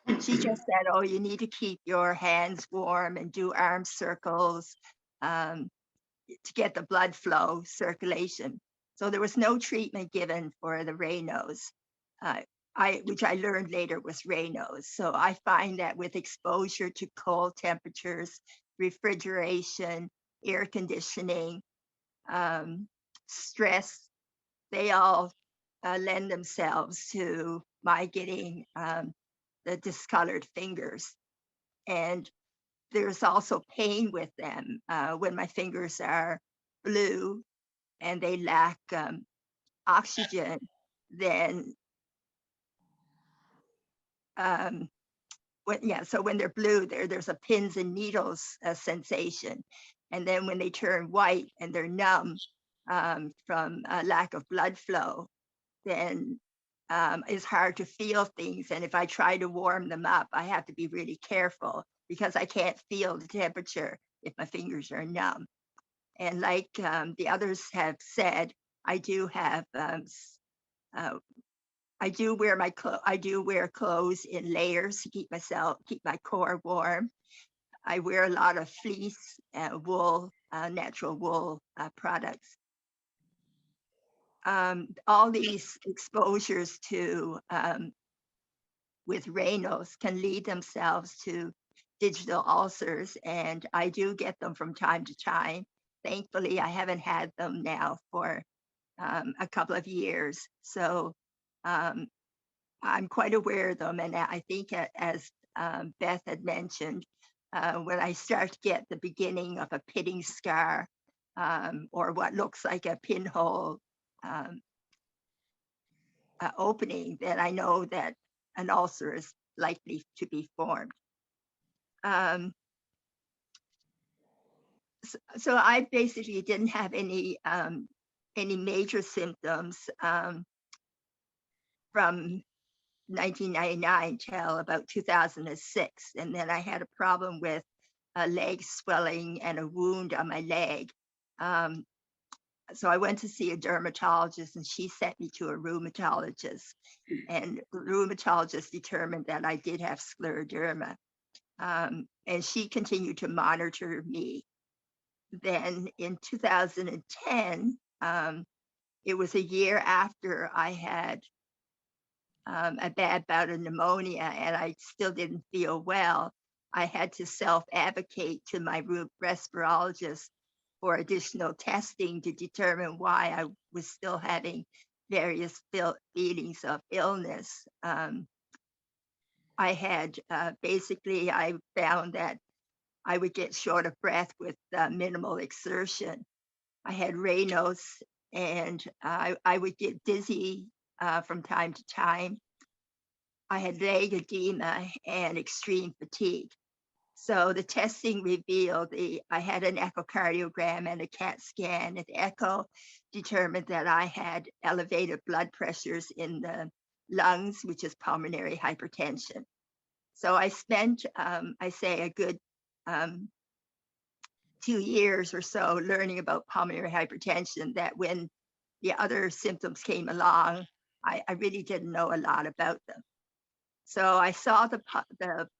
said, oh, you need to keep your hands warm and do arm circles to get the blood flow circulation. So there was no treatment given for the Raynaud's, which I learned later was Raynaud's. So I find that with exposure to cold temperatures, refrigeration, air conditioning, stress, they all lend themselves to my getting the discolored fingers. And there's also pain with them when my fingers are blue and they lack oxygen. Then when they're blue, there's a pins and needles sensation. And then when they turn white and they're numb from a lack of blood flow, then it's hard to feel things. And if I try to warm them up, I have to be really careful because I can't feel the temperature if my fingers are numb. And like the others have said, I do have I do wear clothes in layers to keep my core warm. I wear a lot of fleece, wool, natural wool products. All these exposures to with Raynaud's can lead themselves to digital ulcers, and I do get them from time to time. Thankfully, I haven't had them now for a couple of years, so I'm quite aware of them. And I think, as Beth had mentioned, when I start to get the beginning of a pitting scar or what looks like a pinhole opening, then I know that an ulcer is likely to be formed. So I basically didn't have any major symptoms from 1999 till about 2006. And then I had a problem with a leg swelling and a wound on my leg. So I went to see a dermatologist, and she sent me to a rheumatologist. And the rheumatologist determined that I did have scleroderma. And she continued to monitor me. Then in 2010, it was a year after I had a bad bout of pneumonia and I still didn't feel well. I had to self-advocate to my respirologist for additional testing to determine why I was still having various feelings of illness. I had I found that I would get short of breath with minimal exertion. I had Raynaud's, and I would get dizzy from time to time. I had leg edema and extreme fatigue. So the testing revealed I had an echocardiogram and a CAT scan. And the echo determined that I had elevated blood pressures in the lungs, which is pulmonary hypertension. So I spent, I say, a good 2 years or so learning about pulmonary hypertension, that when the other symptoms came along, I really didn't know a lot about them. So I saw the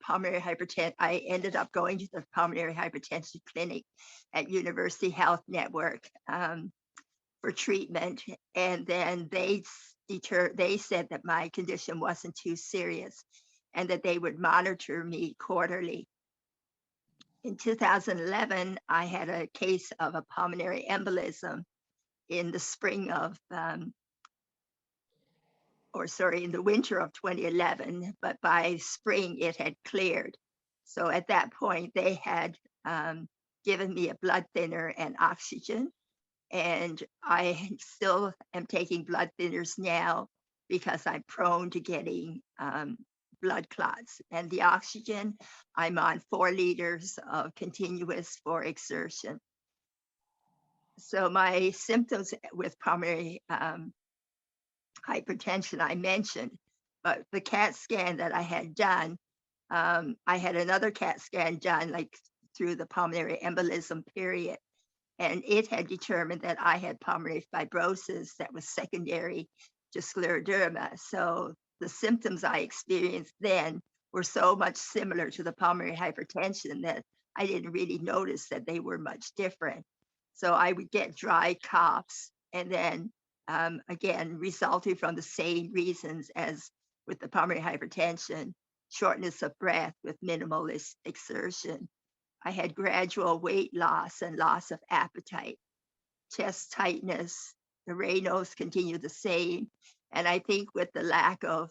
pulmonary hypertension. I ended up going to the pulmonary hypertension clinic at University Health Network for treatment. And then they said that my condition wasn't too serious and that they would monitor me quarterly. In 2011, I had a case of a pulmonary embolism in the spring of, in the winter of 2011, but by spring it had cleared. So at that point, they had given me a blood thinner and oxygen. And I still am taking blood thinners now because I'm prone to getting blood clots. And the oxygen, I'm on 4 liters of continuous for exertion. So my symptoms with pulmonary hypertension I mentioned, but the CAT scan that I had done, I had another CAT scan done like through the pulmonary embolism period. And it had determined that I had pulmonary fibrosis that was secondary to scleroderma. So the symptoms I experienced then were so much similar to the pulmonary hypertension that I didn't really notice that they were much different. So I would get dry coughs, and then again, resulting from the same reasons as with the pulmonary hypertension, shortness of breath with minimal exertion. I had gradual weight loss and loss of appetite, chest tightness. The Raynaud's continued the same. And I think with the lack of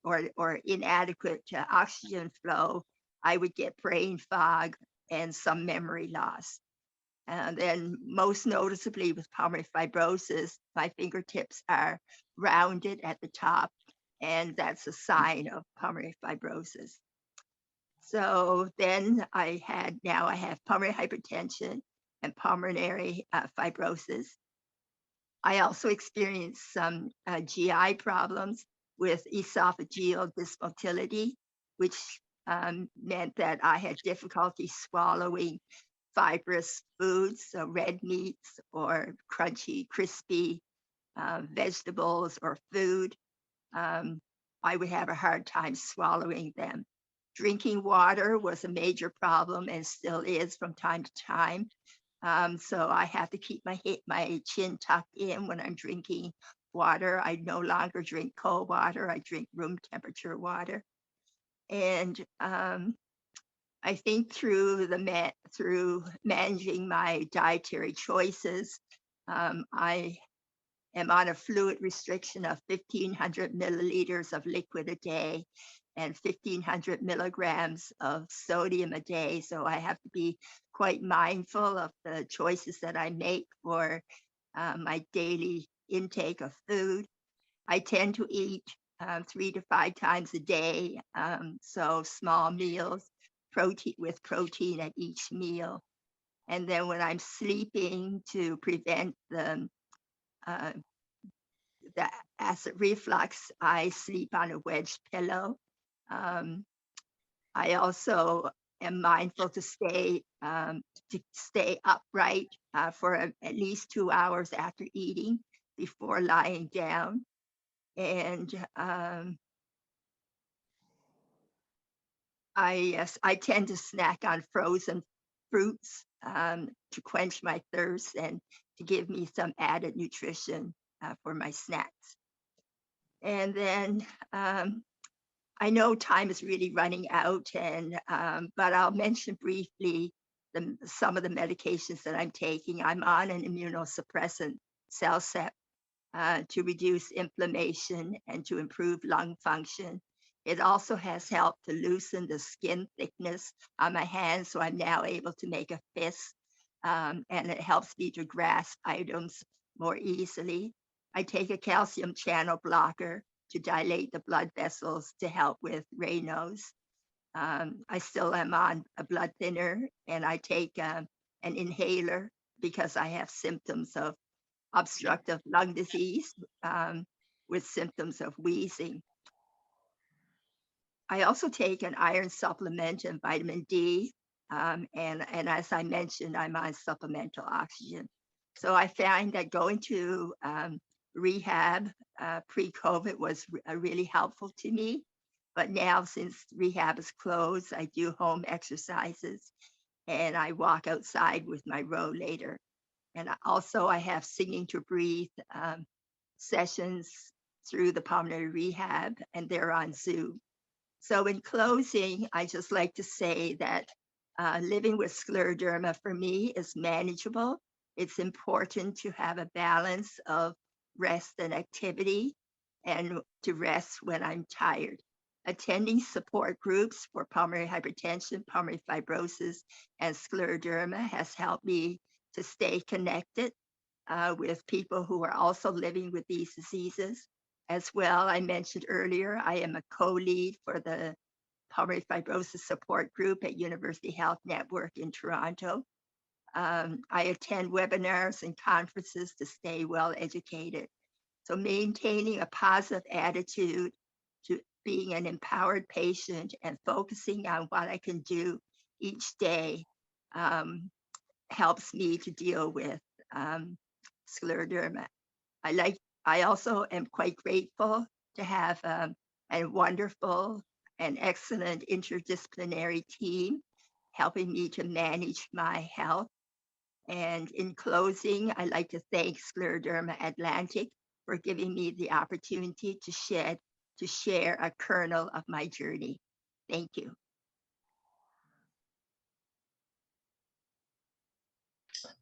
or inadequate oxygen flow, I would get brain fog and some memory loss. And then most noticeably with pulmonary fibrosis, my fingertips are rounded at the top, and that's a sign of pulmonary fibrosis. So then now I have pulmonary hypertension and pulmonary fibrosis. I also experienced some GI problems with esophageal dysmotility, which meant that I had difficulty swallowing fibrous foods, so red meats or crunchy, crispy vegetables or food. I would have a hard time swallowing them. Drinking water was a major problem and still is from time to time. So I have to keep my chin tucked in when I'm drinking water. I no longer drink cold water. I drink room temperature water. And I think through managing my dietary choices, I am on a fluid restriction of 1,500 milliliters of liquid a day and 1,500 milligrams of sodium a day. So I have to be quite mindful of the choices that I make for my daily intake of food. I tend to eat 3 to 5 times a day, so small meals, with protein at each meal. And then when I'm sleeping, to prevent the acid reflux, I sleep on a wedge pillow. I also am mindful to stay upright for at least 2 hours after eating before lying down. And I tend to snack on frozen fruits to quench my thirst and to give me some added nutrition for my snacks. And then I know time is really running out, but I'll mention briefly some of the medications that I'm taking. I'm on an immunosuppressant, CellCept, to reduce inflammation and to improve lung function. It also has helped to loosen the skin thickness on my hands, so I'm now able to make a fist, and it helps me to grasp items more easily. I take a calcium channel blocker to dilate the blood vessels to help with Raynaud's. I still am on a blood thinner, and I take an inhaler because I have symptoms of obstructive lung disease with symptoms of wheezing. I also take an iron supplement and vitamin D, and as I mentioned, I'm on supplemental oxygen. So I find that going to rehab pre-COVID was really helpful to me. But now, since rehab is closed, I do home exercises and I walk outside with my rollator. And also I have Singing to Breathe sessions through the pulmonary rehab, and they're on Zoom. So in closing, I just like to say that living with scleroderma for me is manageable. It's important to have a balance of rest and activity, and to rest when I'm tired. Attending support groups for pulmonary hypertension, pulmonary fibrosis, and scleroderma has helped me to stay connected with people who are also living with these diseases. As well, I mentioned earlier, I am a co-lead for the Pulmonary Fibrosis Support Group at University Health Network in Toronto. I attend webinars and conferences to stay well educated. So maintaining a positive attitude to being an empowered patient and focusing on what I can do each day helps me to deal with scleroderma. I like I also am quite grateful to have a wonderful and excellent interdisciplinary team helping me to manage my health. And in closing, I'd like to thank Scleroderma Atlantic for giving me the opportunity to share a kernel of my journey. Thank you.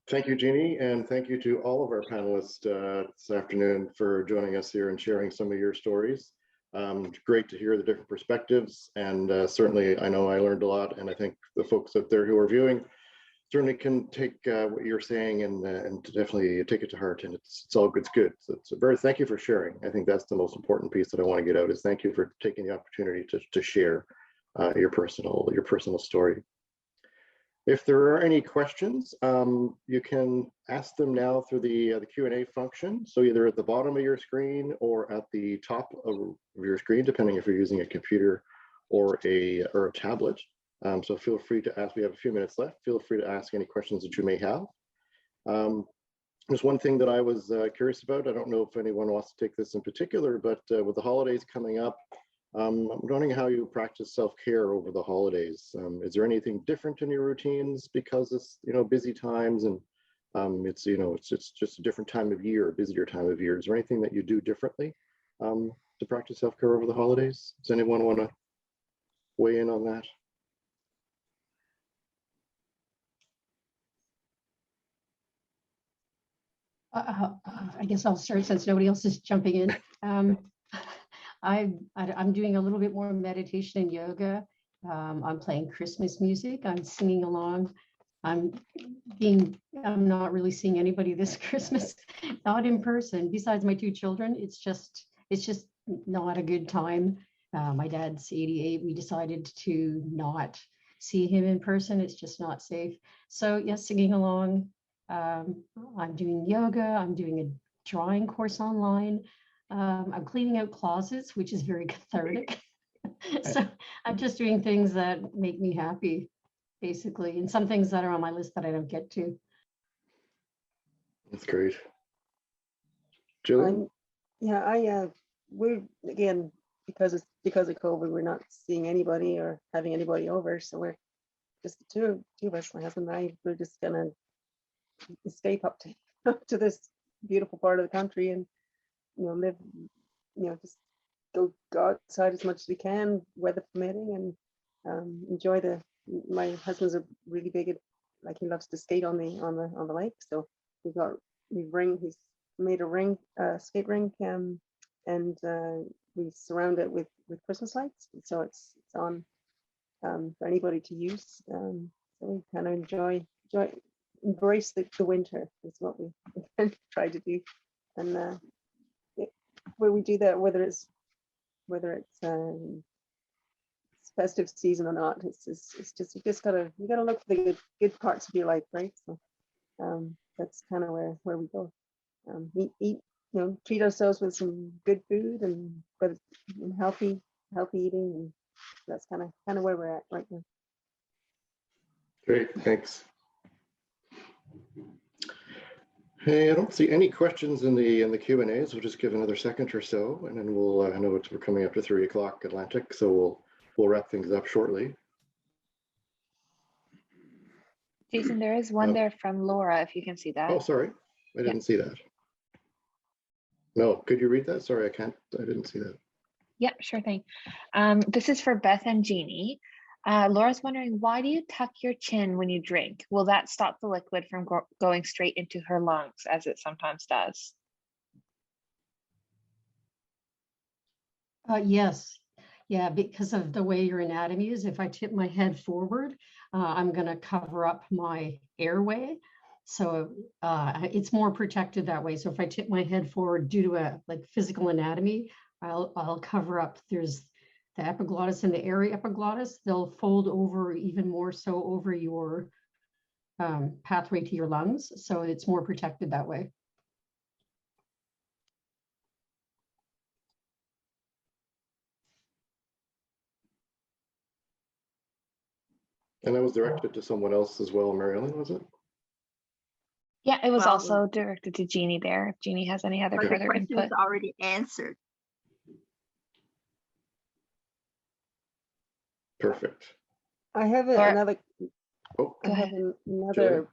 Thank you, Jeannie, and thank you to all of our panelists this afternoon for joining us here and sharing some of your stories. Great to hear the different perspectives, and certainly I know I learned a lot, and I think the folks out there who are viewing certainly can take what you're saying and definitely take it to heart, and it's good. So it's thank you for sharing. I think that's the most important piece that I want to get out is thank you for taking the opportunity to share your personal story. If there are any questions, you can ask them now through the Q&A function. So either at the bottom of your screen or at the top of your screen, depending if you're using a computer or a tablet. So feel free to ask. We have a few minutes left. Feel free to ask any questions that you may have. There's one thing that I was curious about. I don't know if anyone wants to take this in particular, but with the holidays coming up, I'm wondering how you practice self-care over the holidays. Is there anything different in your routines because it's busy times and it's just a different time of year, a busier time of year? Is there anything that you do differently to practice self-care over the holidays? Does anyone want to weigh in on that? I guess I'll start since nobody else is jumping in. I'm doing a little bit more meditation and yoga. I'm playing Christmas music. I'm singing along. I'm not really seeing anybody this Christmas, not in person. Besides my 2 children, it's just not a good time. My dad's 88. We decided to not see him in person. It's just not safe. So yes, singing along. I'm doing yoga. I'm doing a drawing course online. I'm cleaning out closets, which is very cathartic. So I'm just doing things that make me happy, basically, and some things that are on my list that I don't get to. That's great. Julie? We're again, because of COVID, we're not seeing anybody or having anybody over. So we're just the two of us, my husband and I, we're just gonna escape up to this beautiful part of the country and live, just go outside as much as we can, weather permitting, and enjoy my husband's a really big, like he loves to skate on the lake. So he's made a skate rink, and we surround it with Christmas lights. So it's on for anybody to use. So we kind of embrace the winter is what we try to do. And where we do that, whether it's festive season or not, it's just you gotta look for the good parts of your life, right? So that's kind of where we go. Eat, treat ourselves with some good food and healthy eating, and that's kind of where we're at right now. Great, thanks. Hey, I don't see any questions in the Q&A, so we'll just give another second or so, and then we'll. I know we're coming up to 3 o'clock Atlantic, so we'll wrap things up shortly. Jason, there is one there from Laura, if you can see that. Oh, sorry, I didn't see that. No, could you read that? Sorry, I didn't see that. Yep, sure thing. This is for Beth and Jeannie. Laura's wondering, why do you tuck your chin when you drink? Will that stop the liquid from going straight into her lungs, as it sometimes does? Yes. Yeah, because of the way your anatomy is, if I tip my head forward, I'm going to cover up my airway. So it's more protected that way. So if I tip my head forward due to a physical anatomy, I'll cover up. There's the epiglottis and the area epiglottis. They'll fold over even more so over your pathway to your lungs. So it's more protected that way. And that was directed to someone else as well, Mary Ellen, was it? Yeah, it was Well, also directed to Jeannie there. If Jeannie has any other the further question input. is already answered. Perfect. I have Laura- another. Oh, I Go have ahead. another,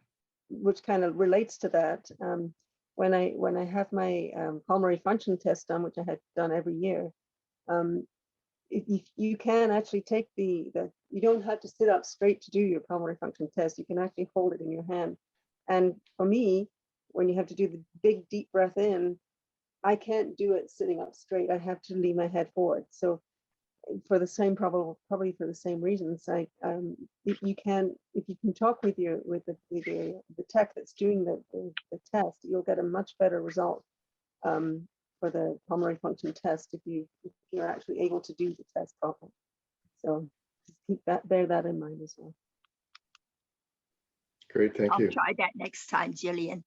which kind of relates to that. When I have my pulmonary function test done, which I had done every year, you can actually take you don't have to sit up straight to do your pulmonary function test. You can actually hold it in your hand. And for me, when you have to do the big deep breath in, I can't do it sitting up straight. I have to lean my head forward. So for the same probably for the same reasons, if you can talk with the tech that's doing the test, you'll get a much better result for the pulmonary function test if you're actually able to do the test properly. So just bear that in mind as well. great, thank I'll you. try that next time, Jillian.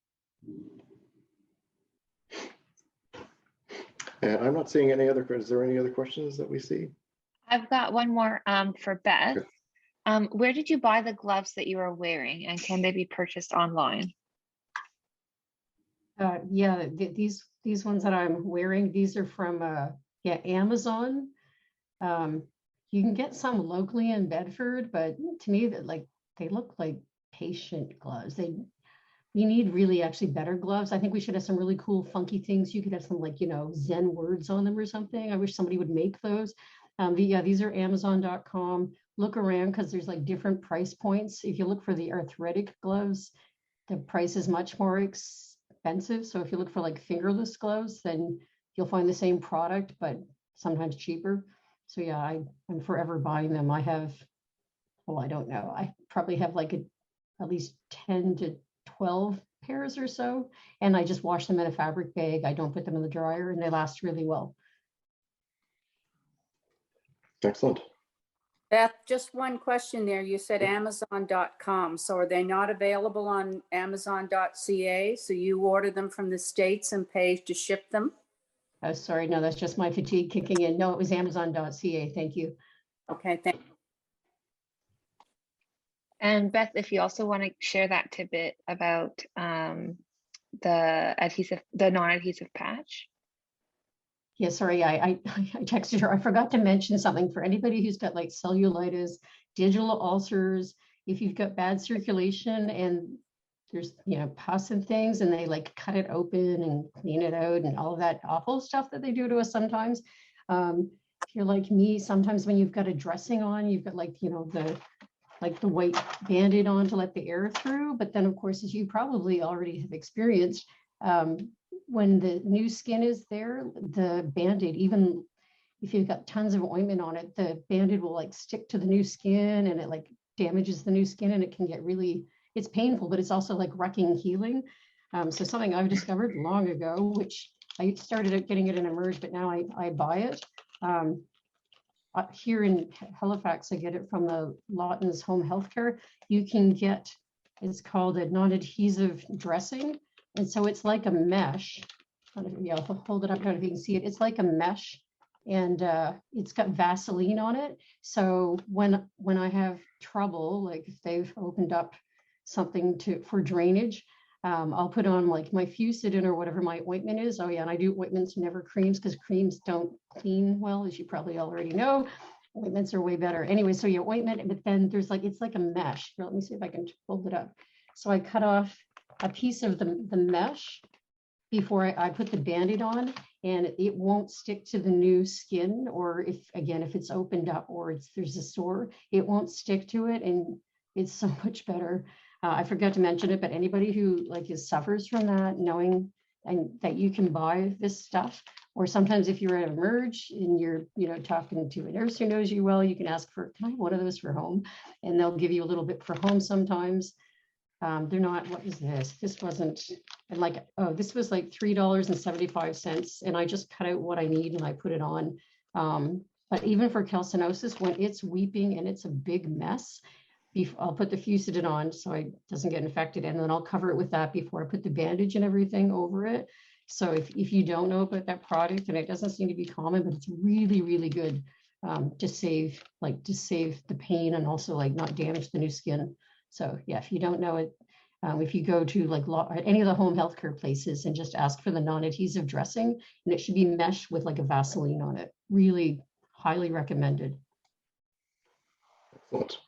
And I'm not seeing any other, is there any other questions that we see? I've got one more for Beth. Okay. Where did you buy the gloves that you are wearing, and can they be purchased online? Yeah, these ones that I'm wearing, these are from Amazon. You can get some locally in Bedford, but to me they look like patient gloves. You need really actually better gloves. I think we should have some really cool funky things. You could have some Zen words on them or something. I wish somebody would make those. These are Amazon.com. Look around because there's different price points. If you look for the arthritic gloves, the price is much more expensive. So if you look for fingerless gloves, then you'll find the same product, but sometimes cheaper. So yeah, I'm forever buying them. I have, I don't know. I probably have at least 10 to 12 pairs or so. And I just wash them in a fabric bag. I don't put them in the dryer, and they last really well. Excellent. Beth, just one question there. You said Amazon.com. So are they not available on Amazon.ca? So you order them from the States and pay to ship them? Oh, sorry. No, that's just my fatigue kicking in. No, it was Amazon.ca. Thank you. Okay, thank you. And Beth, if you also want to share that tidbit about the non-adhesive patch. Yeah, sorry, I texted her. I forgot to mention something for anybody who's got cellulitis, digital ulcers. If you've got bad circulation and there's pus and things, and they cut it open and clean it out and all of that awful stuff that they do to us sometimes. If you're like me, sometimes when you've got a dressing on, you've got the white Band-Aid on to let the air through. But then, of course, as you probably already have experienced, when the new skin is there, the Band-Aid, even if you've got tons of ointment on it, the Band-Aid will stick to the new skin, and it damages the new skin, and it can get really, it's painful, but it's also wrecking healing. So something I've discovered long ago, which I started out getting it in Emerge, but now I buy it. Here in Halifax, I get it from the Lawton's Home Healthcare. You can get, it's called a non-adhesive dressing. And so it's like a mesh. I'll hold it up, I don't know if you can see it. It's like a mesh, and it's got Vaseline on it. So when I have trouble, if they've opened up something for drainage, I'll put on my Fusidin or whatever my ointment is. Oh yeah, and I do ointments, never creams, because creams don't clean well, as you probably already know. Ointments are way better. Anyway, so your ointment, but then there's it's like a mesh. Here, let me see if I can hold it up. So I cut off a piece of the mesh before I put the Band-Aid on, and it won't stick to the new skin, or if it's opened up or there's a sore, it won't stick to it, and it's so much better. I forgot to mention it, but anybody who suffers from that, knowing and that you can buy this stuff, or sometimes if you're at Emerge and you're talking to a nurse who knows you well, you can ask for, can I have one of those for home? And they'll give you a little bit for home sometimes. They're not, what is this? This wasn't, this was $3.75, and I just cut out what I need and I put it on. But even for calcinosis, when it's weeping and it's a big mess, I'll put the Fusidin on so it doesn't get infected, and then I'll cover it with that before I put the bandage and everything over it. So if you don't know about that product, and it doesn't seem to be common, but it's really, really good to save the pain and also not damage the new skin. So yeah, if you don't know it, If you go to like any of the home healthcare places and just ask for the non-adhesive dressing, and it should be mesh with like a Vaseline on it. Really highly recommended. Excellent.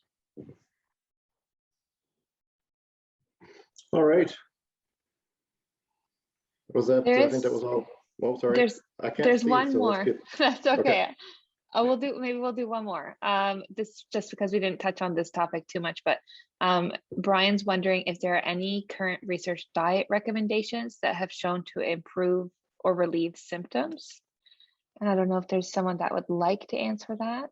All right. Was that, I think that was all. Oh, sorry. I can't There's see, one so let's more. get- That's okay. Okay. Maybe we'll do one more. This just because we didn't touch on this topic too much, but Brian's wondering if there are any current research diet recommendations that have shown to improve or relieve symptoms. And I don't know if there's someone that would like to answer that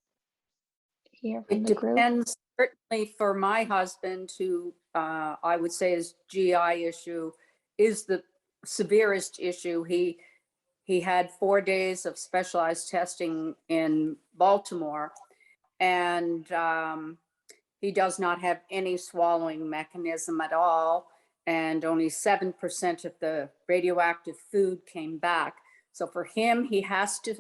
here from It the group. depends, certainly for my husband, who I would say his GI issue is the severest issue. He had 4 days of specialized testing in Baltimore, and he does not have any swallowing mechanism at all, and only 7% of the radioactive food came back. So for him, he has to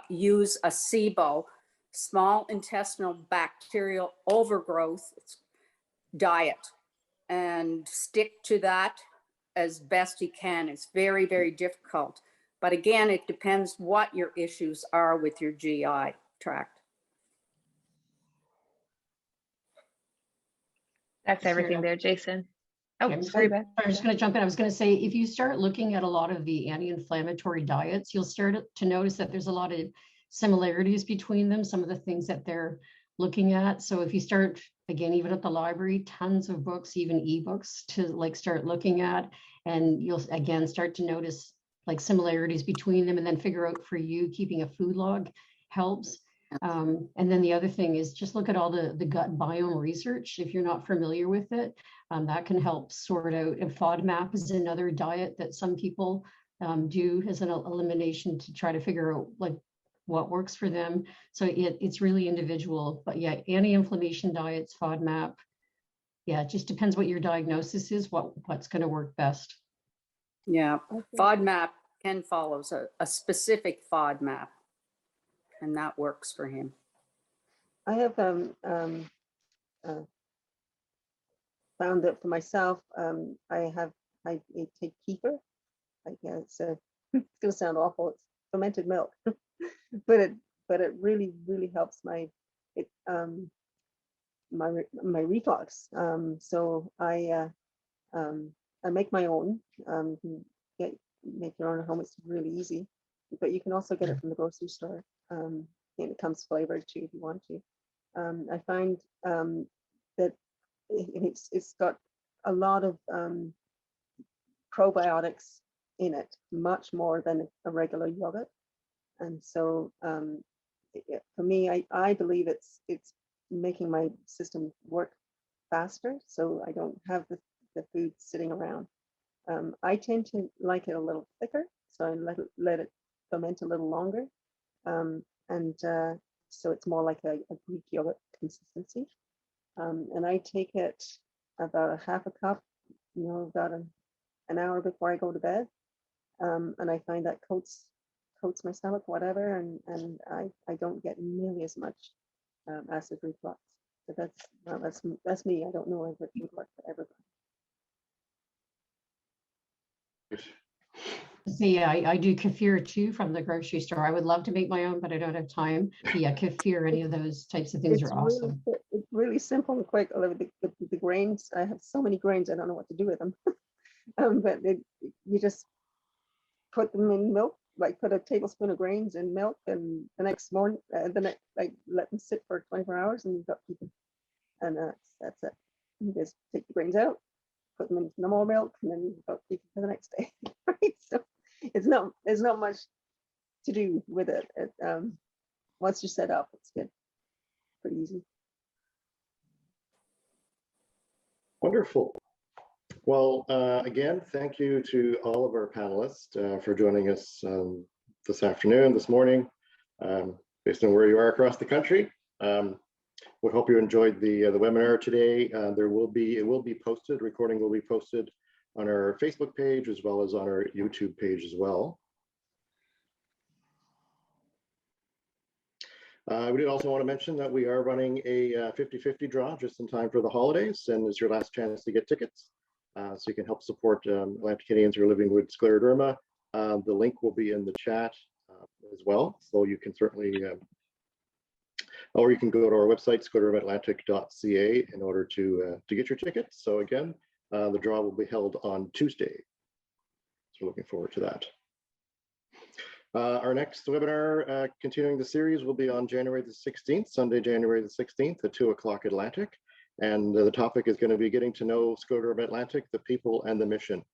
use a SIBO, small intestinal bacterial overgrowth diet, and stick to that as best he can. It's very, very difficult. But again, it depends what your issues are with your GI tract. That's everything there, Jason. Oh, Okay, sorry, Beth. I was just going to jump in. I was going to say, if you start looking at a lot of the anti-inflammatory diets, you'll start to notice that there's a lot of similarities between them, some of the things that they're looking at. So if you start, again, even at the library, tons of books, even ebooks to like start looking at, and you'll again start to notice like similarities between them, and then figure out for you, keeping a food log helps. And then the other thing is just look at all the gut biome research. If you're not familiar with it, that can help sort out. And Fodmap is another diet that some people do as an elimination to try to figure out like what works for them. So it's really individual. But yeah, anti-inflammation diets, Fodmap. Yeah, it just depends what your diagnosis is, what's going to work best. Yeah, Fodmap, Ken follows a specific Fodmap, and that works for him. I have found that for myself, I take kefir. Like it's it's gonna sound awful. It's fermented milk, but it really helps my reflux. So I make my own. You can make your own at home. It's really easy, but you can also get it from the grocery store. And it comes flavored too if you want to. I find that it's got a lot of probiotics in it, much more than a regular yogurt. And so for me, I believe it's making my system work faster, so I don't have the food sitting around. I tend to like it a little thicker, so I let it ferment a little longer. So it's more like a Greek yogurt consistency. And I take it about a half a cup, about an hour before I go to bed. And I find that coats my stomach, whatever, and I don't get nearly as much acid reflux. So that's me. I don't know if it would work for everybody. Yeah, I do kefir too from the grocery store. I would love to make my own, but I don't have time. But yeah, kefir, any of those types of things are awesome. It's really simple and quick. The grains, I have so many grains, I don't know what to do with them. But you just put them in milk, like put a tablespoon of grains in milk, and the next morning, let them sit for 24 hours, and you've got people, and that's it. You just take the grains out, put them in no more milk, and then you've got people for the next day. Right? So there's not much to do with it. Once you're set up, it's good, pretty easy. Wonderful. Well, again, thank you to all of our panelists for joining us this afternoon, this morning, based on where you are across the country. We hope you enjoyed the webinar today. It will be posted. Recording will be posted on our Facebook page as well as on our YouTube page as well. We did also want to mention that we are running a 50-50 draw just in time for the holidays, and it's your last chance to get tickets. so you can help support Atlanticanians who are living with scleroderma. The link will be in the chat as well, so you can certainly, or you can go to our website, sclerodermaatlantic.ca, in order to get your tickets. So again, the draw will be held on Tuesday. So looking forward to that. Our next webinar, continuing the series, will be on January the 16th, Sunday, January the 16th at 2 o'clock Atlantic. And the topic is going to be getting to know Scleroderma Atlantic, the people and the mission.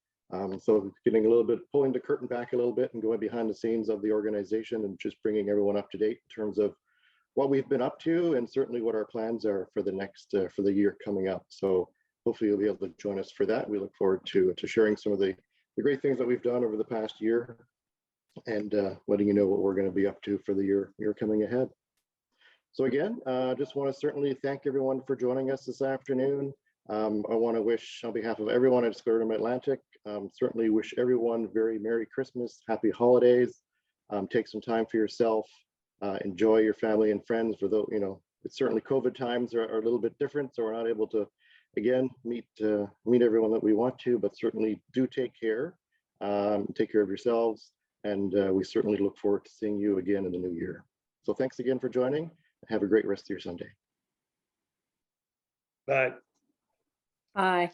So getting a little bit, pulling the curtain back a little bit and going behind the scenes of the organization and just bringing everyone up to date in terms of what we've been up to and certainly what our plans are for the next, for the year coming up. So hopefully you'll be able to join us for that. We look forward to sharing some of the great things that we've done over the past year and letting you know what we're going to be up to for the year coming ahead. So again, just want to certainly thank everyone for joining us this afternoon. I want to wish, on behalf of everyone at Scleroderma Atlantic, certainly wish everyone very Merry Christmas, Happy Holidays. Take some time for yourself, enjoy your family and friends. For those, it's certainly COVID times are a little bit different, so we're not able to, again, meet everyone that we want to, but certainly do take care. Take care of yourselves, and we certainly look forward to seeing you again in the new year. So thanks again for joining. Have a great rest of your Sunday. Bye. Bye.